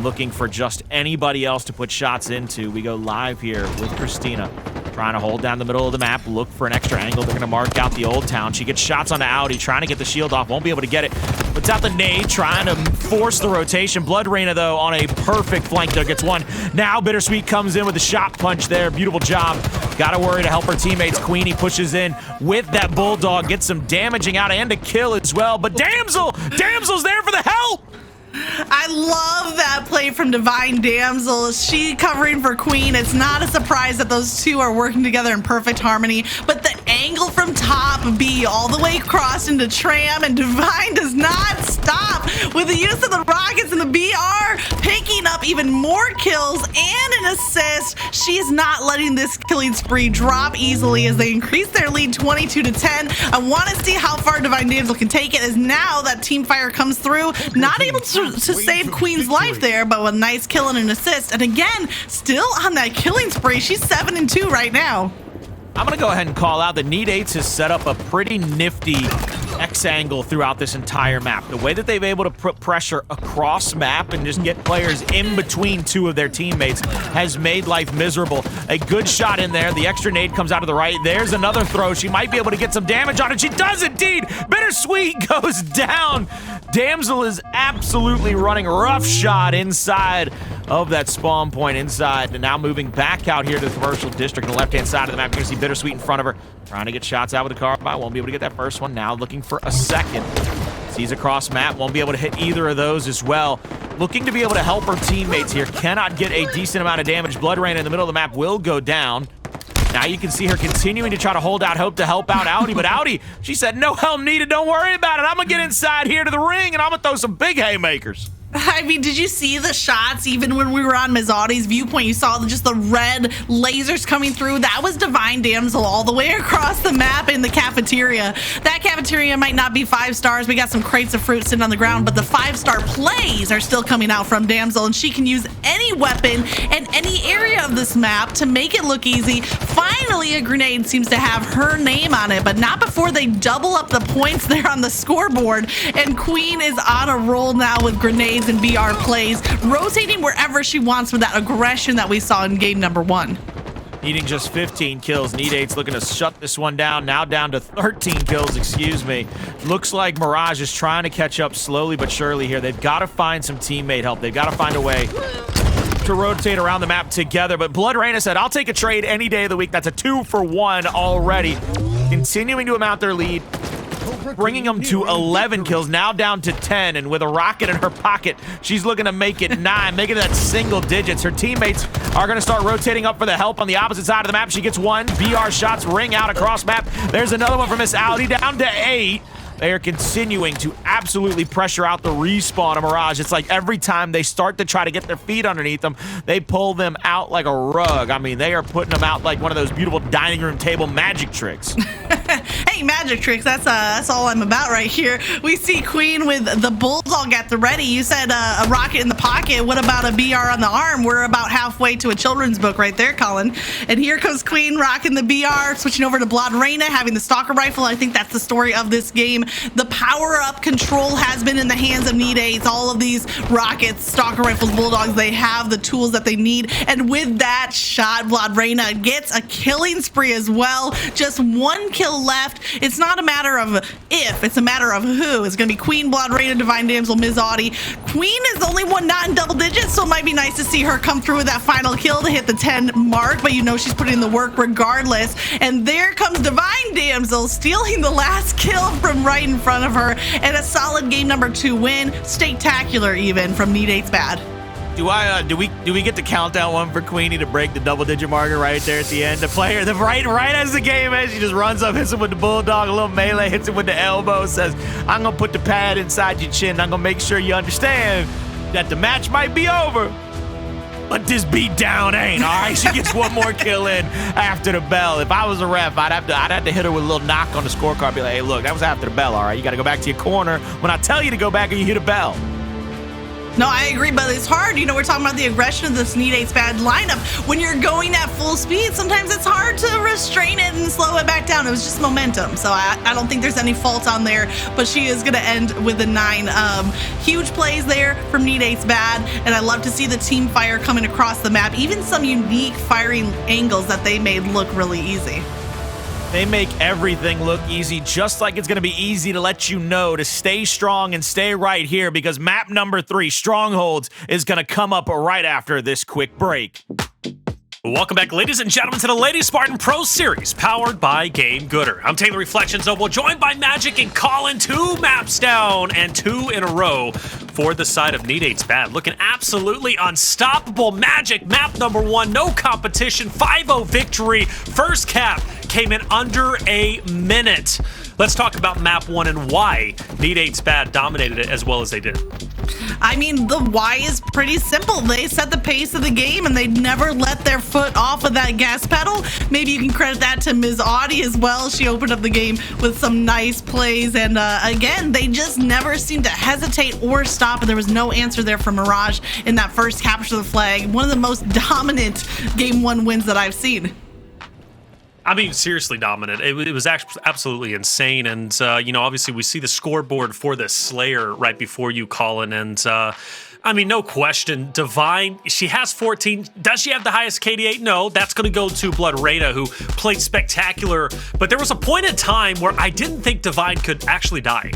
Looking for just anybody else to put shots into. We go live here with Christina. Trying to hold down the middle of the map, look for an extra angle. They're going to mark out the Old Town. She gets shots onto Audy, trying to get the shield off. Won't be able to get it. Puts out the nade, trying to force the rotation. BiiTTERSWEET, though, on a perfect flank there, gets one. Now BiiTTERSWEET comes in with a shot punch there. Beautiful job. Got to worry to help her teammates. Queenie pushes in with that bulldog, gets some damaging out and a kill as well. But Damsel's there for the help. I love that play from Divine Damsel. She covering for Queen. It's not a surprise that those two are working together in perfect harmony, but the angle from top B all the way across into Tram, and Divine does not stop with the use of the rockets and the BR, picking up even more kills and an assist. She is not letting this killing spree drop easily as they increase their lead 22-10. I want to see how far Divine Damsel can take it, as now that team fire comes through, not able to save Queen's life there, but with a nice kill and an assist. And again, still on that killing spree. She's 7-2 right now. I'm going to go ahead and call out that Need8s has set up a pretty nifty X angle throughout this entire map. The way that they've been able to put pressure across map and just get players in between two of their teammates has made life miserable. A good shot in there. The extra nade comes out to the right. There's another throw. She might be able to get some damage on it. She does indeed. BiiTTERSWEET goes down. Damsel is absolutely running roughshod inside of that spawn point inside, and now moving back out here to the commercial district on the left-hand side of the map. You're going to see BiiTTERSWEET in front of her, trying to get shots out with the carbine. Won't be able to get that first one. Now looking for a second. Sees across map. Won't be able to hit either of those as well. Looking to be able to help her teammates here. Cannot get a decent amount of damage. BiiTTERSWEET in the middle of the map will go down. Now you can see her continuing to try to hold out hope to help out Audy, but Audy, she said, no help needed, don't worry about it. I'm going to get inside here to the ring, and I'm going to throw some big haymakers. I mean, did you see the shots? Even when we were on Ms. Audy's viewpoint, you saw just the red lasers coming through. That was Divine Damsel all the way across the map in the cafeteria. That cafeteria might not be 5 stars. We got some crates of fruit sitting on the ground, but the 5-star plays are still coming out from Damsel, and she can use any weapon and any area of this map to make it look easy. Finally, a grenade seems to have her name on it, but not before they double up the points there on the scoreboard. And Queen is on a roll now with grenades and BR plays, rotating wherever she wants with that aggression that we saw in game number 1. Needing just 15 kills. Need8's looking to shut this one down. Now down to 13 kills, excuse me. Looks like Mirage is trying to catch up slowly but surely here. They've got to find some teammate help. They've got to find a way to rotate around the map together. But BiiTTERSWEET said, I'll take a trade any day of the week. That's a 2-for-1 already. Continuing to amount their lead, bringing them to 11 kills, now down to 10, and with a rocket in her pocket, she's looking to make it 9, making that single digits. Her teammates are going to start rotating up for the help on the opposite side of the map. She gets 1. BR shots ring out across map. There's another one for Miss Audy, down to 8. They are continuing to absolutely pressure out the respawn of Mirage. It's like every time they start to try to get their feet underneath them, they pull them out like a rug. I mean, they are putting them out like one of those beautiful dining room table magic tricks. playing magic tricks. That's all I'm about right here. We see Queen with the bulldog at the ready. You said a rocket in the pocket. What about a BR on the arm? We're about halfway to a children's book right there, Colin. And here comes Queen rocking the BR, switching over to BiiTTERSWEET, having the stalker rifle. I think that's the story of this game. The power-up control has been in the hands of Need8s. All of these rockets, stalker rifles, bulldogs, they have the tools that they need. And with that shot, BiiTTERSWEET gets a killing spree as well. Just one kill left. It's not a matter of if, it's a matter of who. It's going to be Queen, BiiTTERSWEET, Divine Damsel, Ms. Audy. Queen is the only one not in double digits, so it might be nice to see her come through with that final kill to hit the 10 mark, but you know she's putting in the work regardless. And there comes Divine Damsel stealing the last kill from right in front of her, and a solid game number 2 win. Spectacular even from Need8's bad. Do we get the countdown one for Queenie to break the double-digit marker right there at the end? The player, right as the game ends, she just runs up, hits him with the bulldog, a little melee, hits him with the elbow, says, "I'm gonna put the pad inside your chin. I'm gonna make sure you understand that the match might be over, but this beat down ain't." All right, she gets one more kill in after the bell. If I was a ref, I'd have to hit her with a little knock on the scorecard. Be like, "Hey, look, that was after the bell. All right, you got to go back to your corner when I tell you to go back, or you hit a bell." No, I agree, but it's hard. You know, we're talking about the aggression of this Need8's bad lineup. When you're going at full speed, sometimes it's hard to restrain it and slow it back down. It was just momentum, so I don't think there's any fault on there, but she is going to end with a 9. Huge plays there from Need8's bad, and I love to see the team fire coming across the map, even some unique firing angles that they made look really easy. They make everything look easy, just like it's going to be easy to let you know to stay strong and stay right here, because map number 3, Strongholds, is going to come up right after this quick break. Welcome back, ladies and gentlemen, to the Ladies Spartan Pro Series, powered by Game Gooder. I'm Taylor Reflections Noble, joined by Magic and Colin. 2 maps down and 2 in a row for the side of Need8's bad. Looking absolutely unstoppable. Magic, map number 1, no competition, 5-0 victory. First cap came in under a minute. Let's talk about map 1 and why Need8's bad dominated it as well as they did. I mean, the why is pretty simple. They set the pace of the game, and they never let their foot off of that gas pedal. Maybe you can credit that to Ms. Audy as well. She opened up the game with some nice plays, and again, they just never seemed to hesitate or stop, and there was no answer there for Mirage in that first capture the flag. One of the most dominant Game 1 wins that I've seen. I mean, seriously dominant. It was absolutely insane. And, you know, obviously we see the scoreboard for this Slayer right before you, Colin. And, I mean, no question, Divine, she has 14. Does she have the highest KD8? No, that's going to go to BiiTTERSWEET, who played spectacular. But there was a point in time where I didn't think Divine could actually die.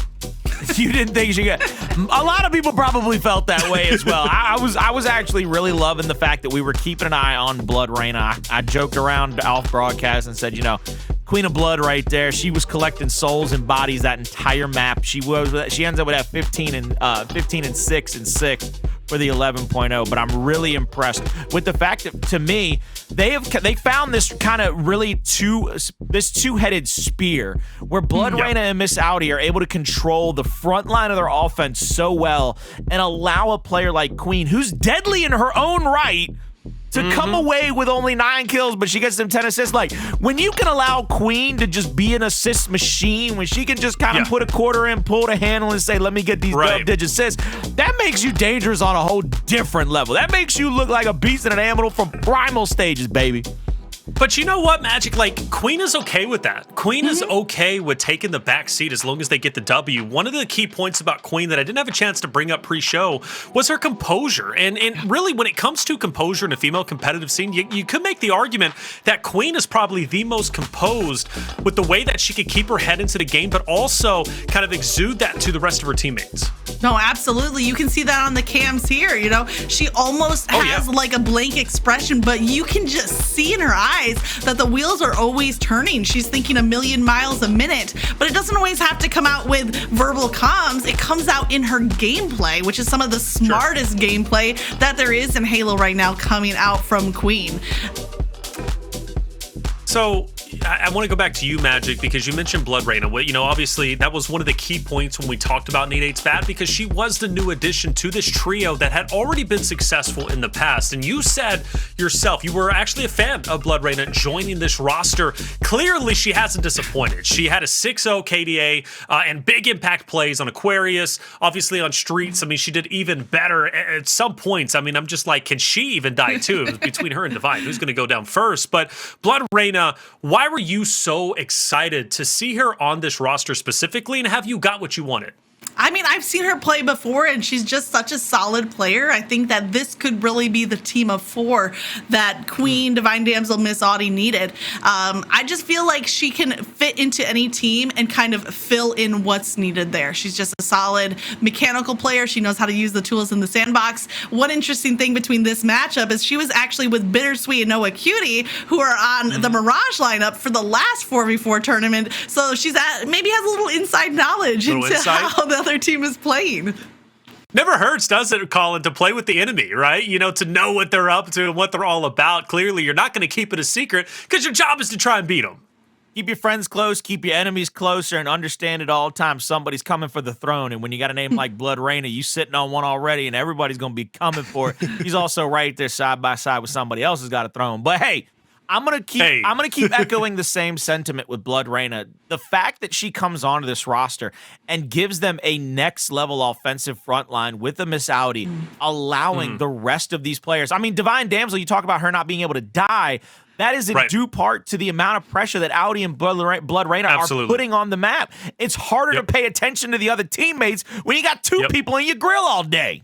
You didn't think she could? A lot of people probably felt that way as well. I was actually really loving the fact that we were keeping an eye on BiiTTERSWEET. I joked around off broadcast and said, you know, Queen of Blood right there. She was collecting souls and bodies that entire map. She ends up with that 15 and 6 and 6 for the 11.0. But I'm really impressed with the fact that, to me, they found this kind of really two-headed spear where BiiTTERSWEET and Miss Audy are able to control the front line of their offense so well and allow a player like Queen, who's deadly in her own right, to come away with only 9 kills, but she gets them 10 assists. Like, when you can allow Queen to just be an assist machine, when she can just kind of put a quarter in, pull the handle, and say, let me get these double-digit assists, that makes you dangerous on a whole different level. That makes you look like a beast and an animal from primal stages, baby. But you know what, Magic? Like, Queen is okay with that. Queen is okay with taking the back seat as long as they get the W. One of the key points about Queen that I didn't have a chance to bring up pre-show was her composure. And really, when it comes to composure in a female competitive scene, you could make the argument that Queen is probably the most composed with the way that she could keep her head into the game, but also kind of exude that to the rest of her teammates. No, absolutely. You can see that on the cams here. You know, she almost has like a blank expression, but you can just see in her eyes that the wheels are always turning. She's thinking a million miles a minute, but it doesn't always have to come out with verbal comms. It comes out in her gameplay, which is some of the smartest gameplay that there is in Halo right now coming out from Queen. So, I want to go back to you, Magic, because you mentioned BiiTTERSWEET. You know, obviously that was one of the key points when we talked about Need 8's bad, because she was the new addition to this trio that had already been successful in the past. And you said yourself, you were actually a fan of BiiTTERSWEET joining this roster. Clearly, she hasn't disappointed. She had a 6-0 KDA and big impact plays on Aquarius, obviously on Streets. I mean, she did even better at some points. I mean, I'm just like, can she even die too? It was between her and Divine. Who's going to go down first? But BiiTTERSWEET, why were you so excited to see her on this roster specifically, and have you got what you wanted? I mean, I've seen her play before, and she's just such a solid player. I think that this could really be the team of four that Queen, Divine Damsel, Miss Audy needed. I just feel like she can fit into any team and kind of fill in what's needed there. She's just a solid mechanical player. She knows how to use the tools in the sandbox. One interesting thing between this matchup is she was actually with BiiTTERSWEET and ohaqt, who are on the Mirage lineup for the last 4v4 tournament. So she's maybe has a little inside knowledge into how the other team is playing. Never hurts, does it, Colin, to play with the enemy, right? You know, to know what they're up to and what they're all about. Clearly, you're not going to keep it a secret because your job is to try and beat them. Keep your friends close, keep your enemies closer, and understand at all times somebody's coming for the throne. And when you got a name like BiiTTERSWEET, you sitting on one already, and everybody's going to be coming for it. He's also right there side by side with somebody else who's got a throne. But hey, I'm gonna keep echoing the same sentiment with BiiTTERSWEET. The fact that she comes onto this roster and gives them a next level offensive front line with a Miss Audy, allowing the rest of these players. I mean, Divine Damsel, you talk about her not being able to die. That is in due part to the amount of pressure that Audy and BiiTTERSWEET are putting on the map. It's harder to pay attention to the other teammates when you got two people in your grill all day.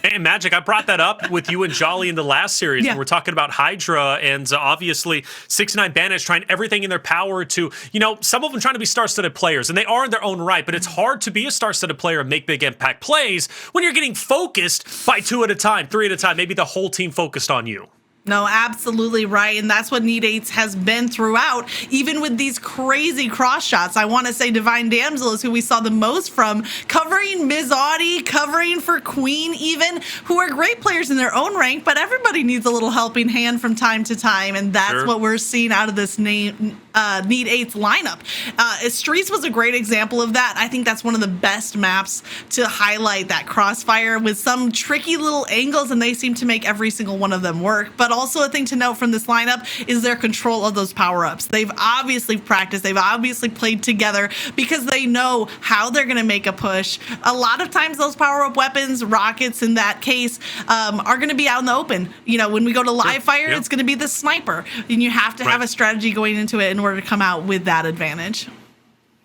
And Magic, I brought that up with you and Jolly in the last series when we're talking about Hydra and obviously 6ix9ine Bandits trying everything in their power to, you know, some of them trying to be star-studded players, and they are in their own right, but it's hard to be a star-studded player and make big impact plays when you're getting focused by 2 at a time, 3 at a time, maybe the whole team focused on you. No, absolutely right. And that's what Need 8's has been throughout, even with these crazy cross shots. I want to say Divine Damsel is who we saw the most from, covering Ms. Audy, covering for Queen even, who are great players in their own rank, but everybody needs a little helping hand from time to time. And that's what we're seeing out of this Need 8's lineup. Streets was a great example of that. I think that's one of the best maps to highlight that crossfire with some tricky little angles, and they seem to make every single one of them work. But also a thing to note from this lineup is their control of those power-ups. They've obviously practiced. They've obviously played together because they know how they're going to make a push. A lot of times those power-up weapons, rockets in that case, are going to be out in the open. You know, when we go to live fire, it's going to be the sniper. And you have to have a strategy going into it in order to come out with that advantage.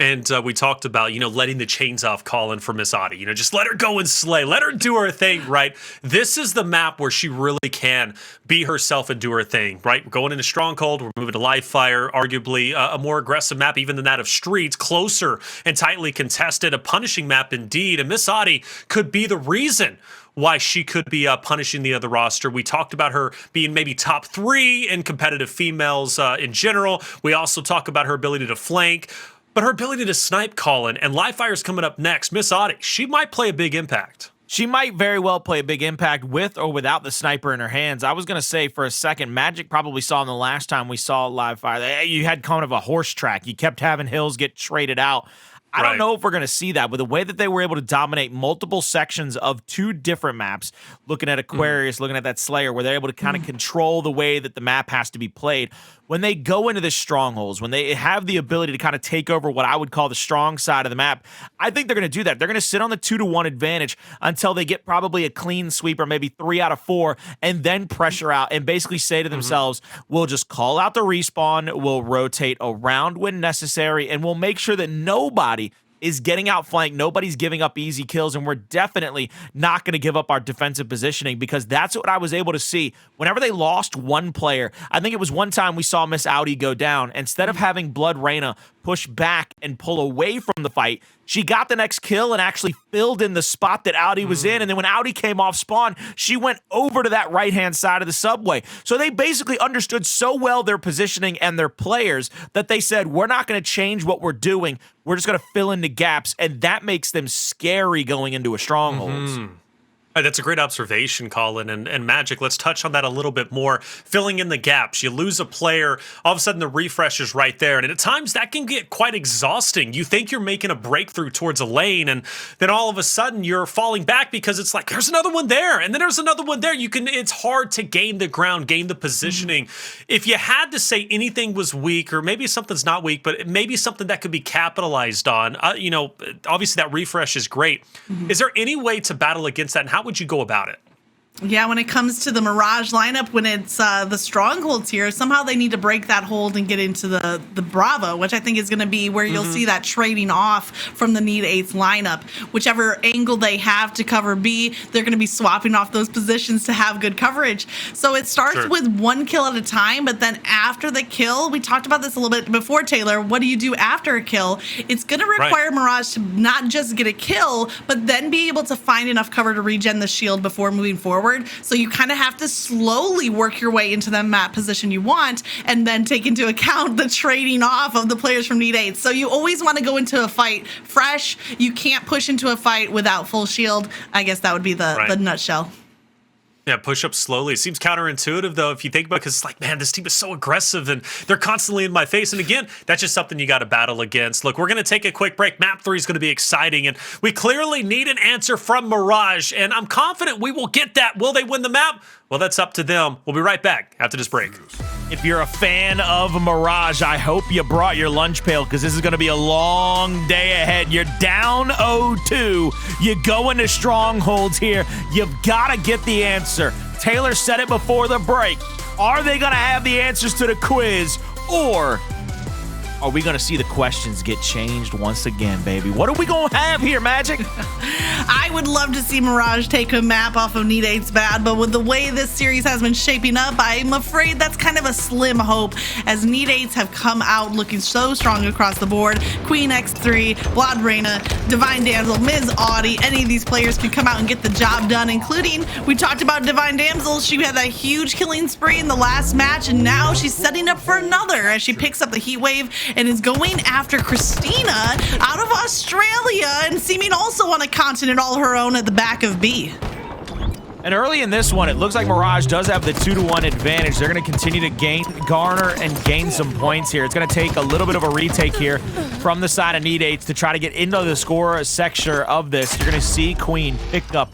And we talked about, you know, letting the chains off Colin for Miss Audy. You know, just let her go and slay. Let her do her thing, right? This is the map where she really can be herself and do her thing, right? We're going into Stronghold. We're moving to live fire, arguably a more aggressive map even than that of Streets, closer and tightly contested, a punishing map indeed. And Miss Audy could be the reason why she could be punishing the other roster. We talked about her being maybe top 3 in competitive females in general. We also talk about her ability to flank. But her ability to snipe, Colin, and live fire's coming up next. Miss Audy, she might play a big impact. She might very well play a big impact with or without the sniper in her hands. I was going to say for a second, Magic probably saw in the last time we saw live fire, you had kind of a horse track. You kept having hills get traded out. I don't know if we're going to see that, but the way that they were able to dominate multiple sections of 2 different maps, looking at Aquarius, looking at that Slayer, where they're able to kind of control the way that the map has to be played. When they go into the strongholds, when they have the ability to kind of take over what I would call the strong side of the map, I think they're going to do that. They're going to sit on the 2-to-1 advantage until they get probably a clean sweep or maybe 3 out of 4, and then pressure out and basically say to themselves, we'll just call out the respawn, we'll rotate around when necessary, and we'll make sure that nobody is getting outflanked. Nobody's giving up easy kills, and we're definitely not going to give up our defensive positioning, because that's what I was able to see. Whenever they lost one player, I think it was one time we saw Miss Audy go down. Instead of having BiiTTERSWEET push back and pull away from the fight, she got the next kill and actually filled in the spot that Audy was in. And then when Audy came off spawn, she went over to that right-hand side of the subway. So they basically understood so well their positioning and their players that they said, we're not going to change what we're doing. We're just going to fill in the gaps. And that makes them scary going into a strongholds. That's a great observation, Colin. And Magic, let's touch on that a little bit more. Filling in the gaps. You lose a player, all of a sudden the refresh is right there. And at times that can get quite exhausting. You think you're making a breakthrough towards a lane, and then all of a sudden you're falling back because it's like, there's another one there, and then there's another one there. It's hard to gain the ground, gain the positioning. If you had to say anything was weak, or maybe something's not weak, but maybe something that could be capitalized on, obviously that refresh is great. Is there any way to battle against that, and how would you go about it? Yeah, when it comes to the Mirage lineup, when it's the strongholds here, somehow they need to break that hold and get into the Bravo, which I think is going to be where you'll see that trading off from the Need 8's lineup. Whichever angle they have to cover B, they're going to be swapping off those positions to have good coverage. So it starts with one kill at a time, but then after the kill, we talked about this a little bit before, Taylor, what do you do after a kill? It's going to require Mirage to not just get a kill, but then be able to find enough cover to regen the shield before moving forward. So you kind of have to slowly work your way into the map position you want, and then take into account the trading off of the players from Need 8. So you always want to go into a fight fresh. You can't push into a fight without full shield. I guess that would be the nutshell. Yeah, push up slowly. It seems counterintuitive, though, if you think about it, because it's like, man, this team is so aggressive and they're constantly in my face. And again, that's just something you got to battle against. Look, we're going to take a quick break. Map 3 is going to be exciting, and we clearly need an answer from Mirage, and I'm confident we will get that. Will they win the map? Well, that's up to them. We'll be right back after this break. If you're a fan of Mirage, I hope you brought your lunch pail, because this is going to be a long day ahead. You're down 0-2. You go into strongholds here. You've got to get the answer. Taylor said it before the break. Are they going to have the answers to the quiz, or are we going to see the questions get changed once again, baby? What are we going to have here, Magic? I would love to see Mirage take a map off of Need 8's bad, but with the way this series has been shaping up, I'm afraid that's kind of a slim hope, as Need 8's have come out looking so strong across the board. Queen X3, BiiTTERSWEET, Divine Damsel, Ms. Audy, any of these players can come out and get the job done, including, we talked about Divine Damsel. She had a huge killing spree in the last match, and now she's setting up for another as she picks up the heat wave and is going after Christina out of Australia, and seeming also on a continent all her own at the back of B. And early in this one, it looks like Mirage does have the 2-1 advantage. They're going to continue to garner and gain some points here. It's going to take a little bit of a retake here from the side of Need 8 to try to get into the score sector of this. You're going to see Queen pick up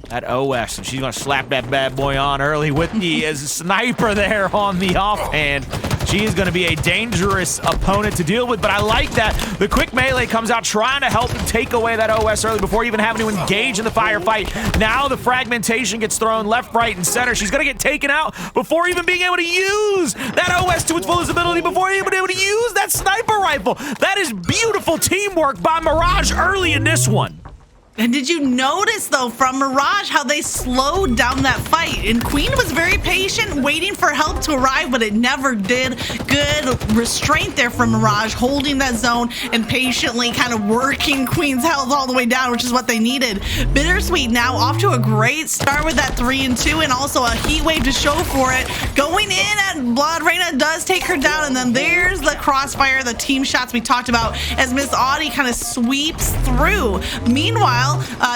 that OS, and she's going to slap that bad boy on early with the sniper there on the offhand. She is going to be a dangerous opponent to deal with, but I like that. The quick melee comes out trying to help take away that OS early before even having to engage in the firefight. Now the fragmentation gets thrown left, right, and center. She's going to get taken out before even being able to use that OS to its fullest ability, before even being able to use that sniper rifle. That is beautiful teamwork by Mirage early in this one. And did you notice, though, from Mirage, how they slowed down that fight? And Queen was very patient, waiting for help to arrive, but it never did. Good restraint there from Mirage, holding that zone and patiently kind of working Queen's health all the way down, which is what they needed. BiiTTERSWEET now off to a great start with that 3-2, and also a heat wave to show for it. Going in, and BiiTTERSWEET does take her down, and then there's the crossfire, the team shots we talked about, as Miss Audy kind of sweeps through. Meanwhile,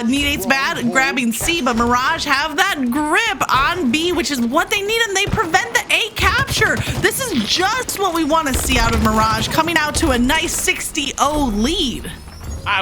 Need 8's bad grabbing C, but Mirage have that grip on B, which is what they need, and they prevent the A capture. This is just what we want to see out of Mirage, coming out to a nice 60-0 lead.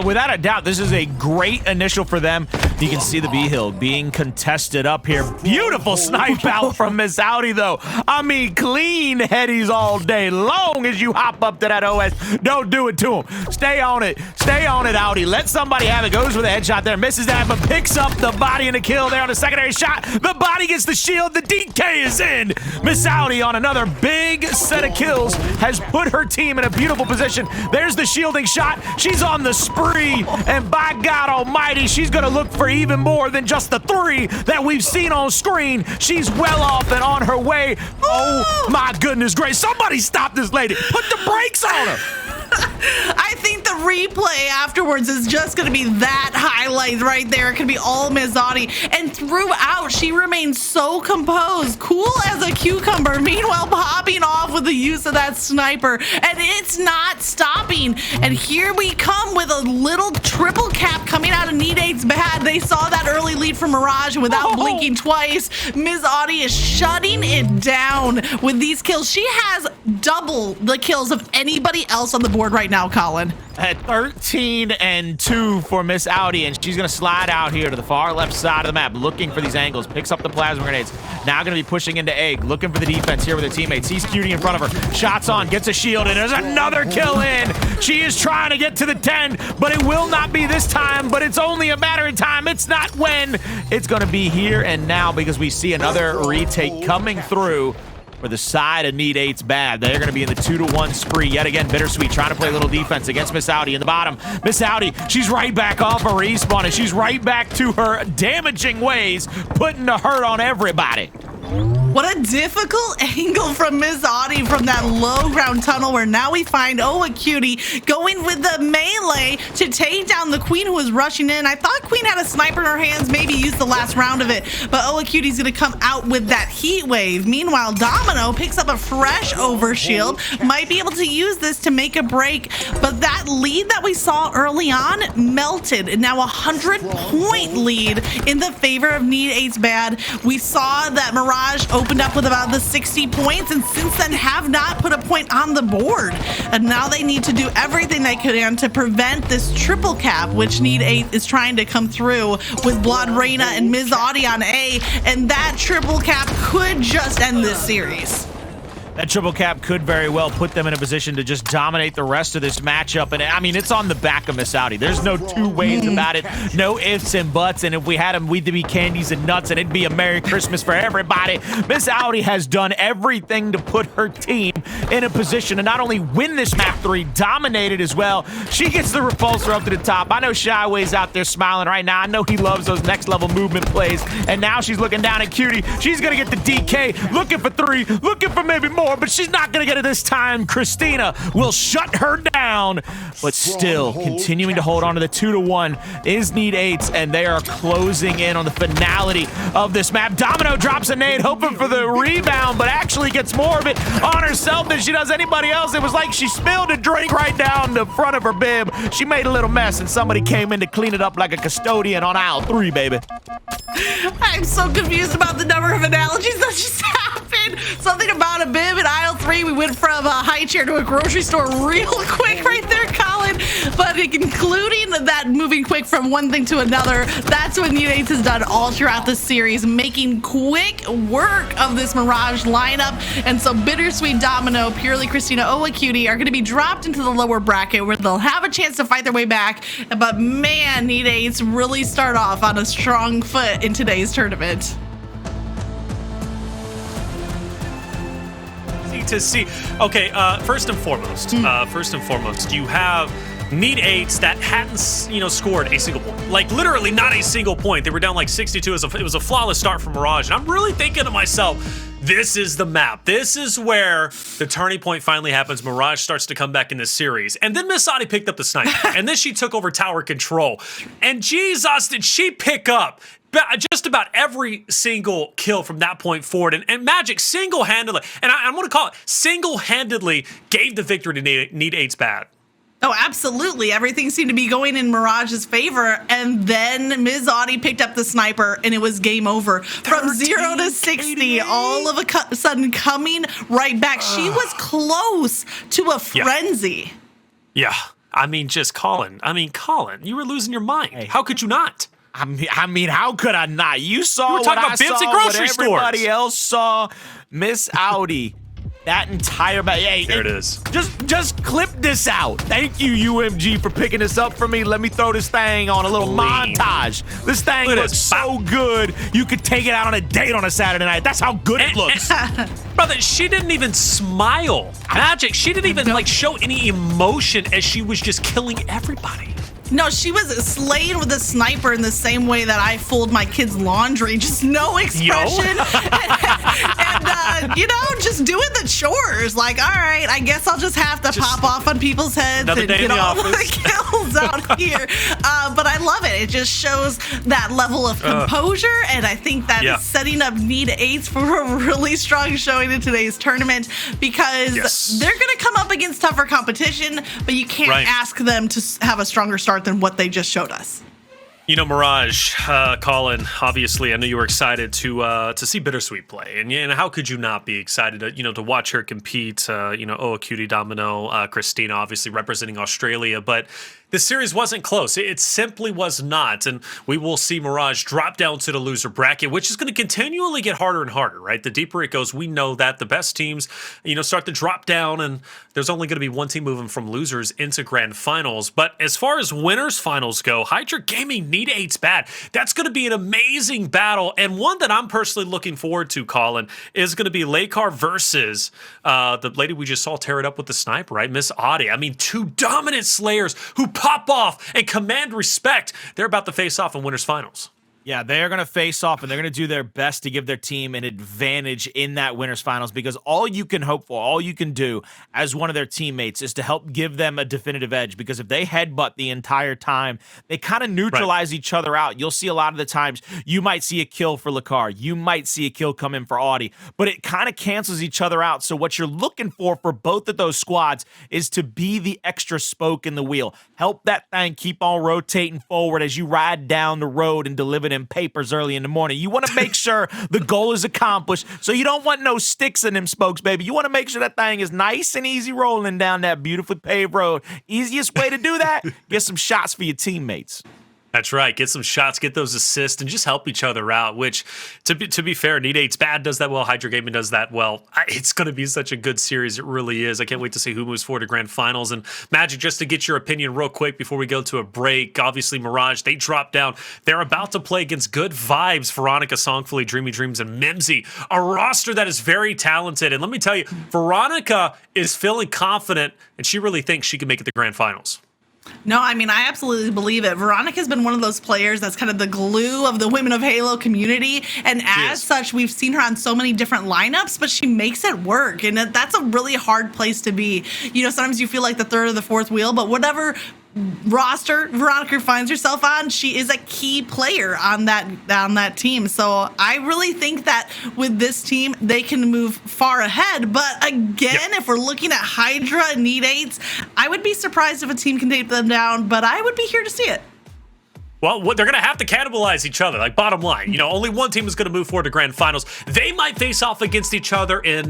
Without a doubt, this is a great initial for them. You can see the B hill being contested up here. Beautiful snipe out from Miss Audy, though. I mean, clean headies all day long as you hop up to that OS. Don't do it to him. Stay on it. Stay on it, Audy. Let somebody have it. Goes for the headshot there. Misses that, but picks up the body and the kill there on the secondary shot. The body gets the shield. The DK is in. Miss Audy on another big set of kills has put her team in a beautiful position. There's the shielding shot. She's on the spree, and by God almighty, she's going to look for even more than just the 3 that we've seen on screen. She's well off and on her way. Oh my goodness gracious. Somebody stop this lady. Put the brakes on her. I think the replay afterwards is just going to be that highlight right there. It could be all Ms. Audy. And throughout, she remains so composed, cool as a cucumber. Meanwhile, popping off with the use of that sniper. And it's not stopping. And here we come with a little triple cap coming out of Need8's bad. They saw that early lead from Mirage, and without blinking twice, Ms. Audy is shutting it down with these kills. She has double the kills of anybody else on the board right now, Colin. At 13 and 2 for Miss Audy, and she's going to slide out here to the far left side of the map, looking for these angles, picks up the plasma grenades. Now going to be pushing into Egg, looking for the defense here with her teammates. Sees Cutie in front of her, shots on, gets a shield, and there's another kill in. She is trying to get to the 10, but it will not be this time, but it's only a matter of time. It's not when. It's going to be here and now, because we see another retake coming through for the side of Need8's bad. They're going to be in the 2-1 spree. Yet again, BiiTTERSWEET trying to play a little defense against Miss Audy in the bottom. Miss Audy, she's right back off a respawn, and she's right back to her damaging ways, putting the hurt on everybody. What a difficult angle from Ms. Audy from that low ground tunnel, where now we find ohaqt going with the melee to take down the Queen, who was rushing in. I thought Queen had a sniper in her hands, maybe used the last round of it, but ohaqt's going to come out with that heat wave. Meanwhile, Domino picks up a fresh overshield, might be able to use this to make a break, but that lead that we saw early on melted, and now a 100-point lead in the favor of Need8's bad. We saw that Mirage opened up with about the 60 points, and since then have not put a point on the board. And now they need to do everything they can to prevent this triple cap, which Need8 is trying to come through with iBlodreina and Ms. Audy on A, and that triple cap could just end this series. That triple cap could very well put them in a position to just dominate the rest of this matchup. And I mean, it's on the back of Miss Audy. There's no two ways about it. No ifs and buts. And if we had them, we'd be candies and nuts, and it'd be a Merry Christmas for everybody. Miss Audy has done everything to put her team in a position to not only win this map 3, dominate it as well. She gets the repulsor up to the top. I know Shyway's out there smiling right now. I know he loves those next level movement plays. And now she's looking down at Cutie. She's going to get the DK, looking for 3, looking for maybe more, but she's not going to get it this time. Christina will shut her down, but still continuing to hold on to the 2-1 is Need8's, and they are closing in on the finality of this map. Domino drops a nade, hoping for the rebound, but actually gets more of it on herself than she does anybody else. It was like she spilled a drink right down the front of her bib. She made a little mess, and somebody came in to clean it up like a custodian on aisle 3, baby. I'm so confused about the number of analogies that just happened. Something about a bib in aisle 3. We went from a high chair to a grocery store real quick right there, Colin. But including that moving quick from one thing to another, that's what Need8 has done all throughout the series, making quick work of this Mirage lineup. And so BiiTTERSWEET, Domino, purelychristina, ohaqt are going to be dropped into the lower bracket, where they'll have a chance to fight their way back. But man, Need8 really start off on a strong foot in today's tournament. To see. Okay, first and foremost, you have Need8 that hadn't, scored a single point. Like, literally not a single point. They were down like 62. It was a flawless start from Mirage. And I'm really thinking to myself, this is the map. This is where the turning point finally happens. Mirage starts to come back in this series. And then Miss Audy picked up the sniper. And then she took over tower control. And Jesus, did she pick up just about every single kill from that point forward. And Magic single-handedly, and I'm going to call it single-handedly, gave the victory to Need8's bad. Oh, absolutely. Everything seemed to be going in Mirage's favor. And then Ms. Audy picked up the sniper, and it was game over. From 0 to 60, all of a sudden coming right back. She was close to a frenzy. Yeah. I mean, Colin, you were losing your mind. Hey. How could you not? I mean, how could I not? You saw what I saw, what everybody else saw. Miss Audy, that entire hey, there it is. Just clip this out. Thank you, UMG, for picking this up for me. Let me throw this thing on a little montage. This thing looks so good. You could take it out on a date on a Saturday night. That's how good it looks. Brother, she didn't even smile. Magic, she didn't even show any emotion as she was just killing everybody. No, she was slaying with a sniper in the same way that I fold my kids' laundry. Just no expression. and just doing the chores. Like, all right, I guess I'll just have to pop off on people's heads and get all the kills out here. But I love it. It just shows that level of composure, and I think that is setting up Need 8s for a really strong showing in today's tournament, because they're going to come up against tougher competition, but you can't ask them to have a stronger start than what they just showed us. You know, Mirage, Colin, obviously, I know you were excited to see BiiTTERSWEET play, and how could you not be excited to watch her compete? ohaqt, Domino, Christina, obviously representing Australia, but the series wasn't close. It simply was not, and we will see Mirage drop down to the loser bracket, which is going to continually get harder and harder, right? The deeper it goes, we know that the best teams, start to drop down, and there's only going to be one team moving from losers into grand finals. But as far as winners finals go, Hydra Gaming Need 8's bad. That's going to be an amazing battle, and one that I'm personally looking forward to, Colin, is going to be Clarke versus the lady we just saw tear it up with the sniper, right? Miss Audy. I mean, two dominant slayers who pop off and command respect. They're about to face off in winners finals. Yeah, they're going to face off, and they're going to do their best to give their team an advantage in that winners finals, because all you can hope for, all you can do as one of their teammates is to help give them a definitive edge, because if they headbutt the entire time, they kind of neutralize each other out. You'll see a lot of the times you might see a kill for Clarke, you might see a kill come in for Audy, but it kind of cancels each other out. So what you're looking for both of those squads is to be the extra spoke in the wheel. Help that thing keep on rotating forward as you ride down the road and deliver them papers early in the morning. You want to make sure the goal is accomplished, so you don't want no sticks in them spokes, baby. You want to make sure that thing is nice and easy rolling down that beautifully paved road. Easiest way to do that, get some shots for your teammates. That's right. Get some shots, get those assists, and just help each other out, which, to be fair, Need 8's bad does that well. Hydra Gaming does that well. It's going to be such a good series. It really is. I can't wait to see who moves forward to grand finals. And Magic, just to get your opinion real quick before we go to a break, obviously Mirage, they dropped down. They're about to play against Good Vibes, Veronica, Songfully, Dreamy Dreams, and Mimsy, a roster that is very talented. And let me tell you, Veronica is feeling confident, and she really thinks she can make it to grand finals. No, I mean, I absolutely believe it. Veronica's been one of those players that's kind of the glue of the Women of Halo community. And as such, we've seen her on so many different lineups, but she makes it work. And that's a really hard place to be. Sometimes you feel like the third or the fourth wheel, but whatever roster Veronica finds herself on, she is a key player on that team. So I really think that with this team, they can move far ahead. But again, if we're looking at Hydra and Need 8s, I would be surprised if a team can take them down, but I would be here to see it. Well, they're going to have to cannibalize each other. Like, bottom line, only one team is going to move forward to grand finals. They might face off against each other in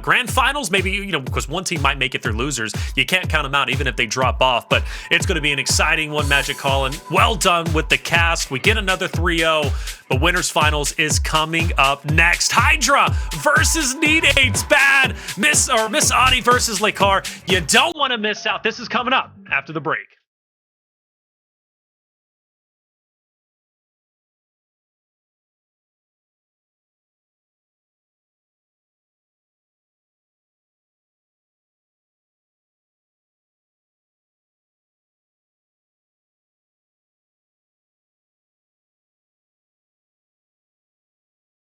grand finals. Maybe, because one team might make it through losers. You can't count them out, even if they drop off. But it's going to be an exciting one, Magic Colin. Well done with the cast. We get another 3-0. But winners finals is coming up next. Hydra versus Need 8's bad. Miss Audy versus Clarke. You don't want to miss out. This is coming up after the break.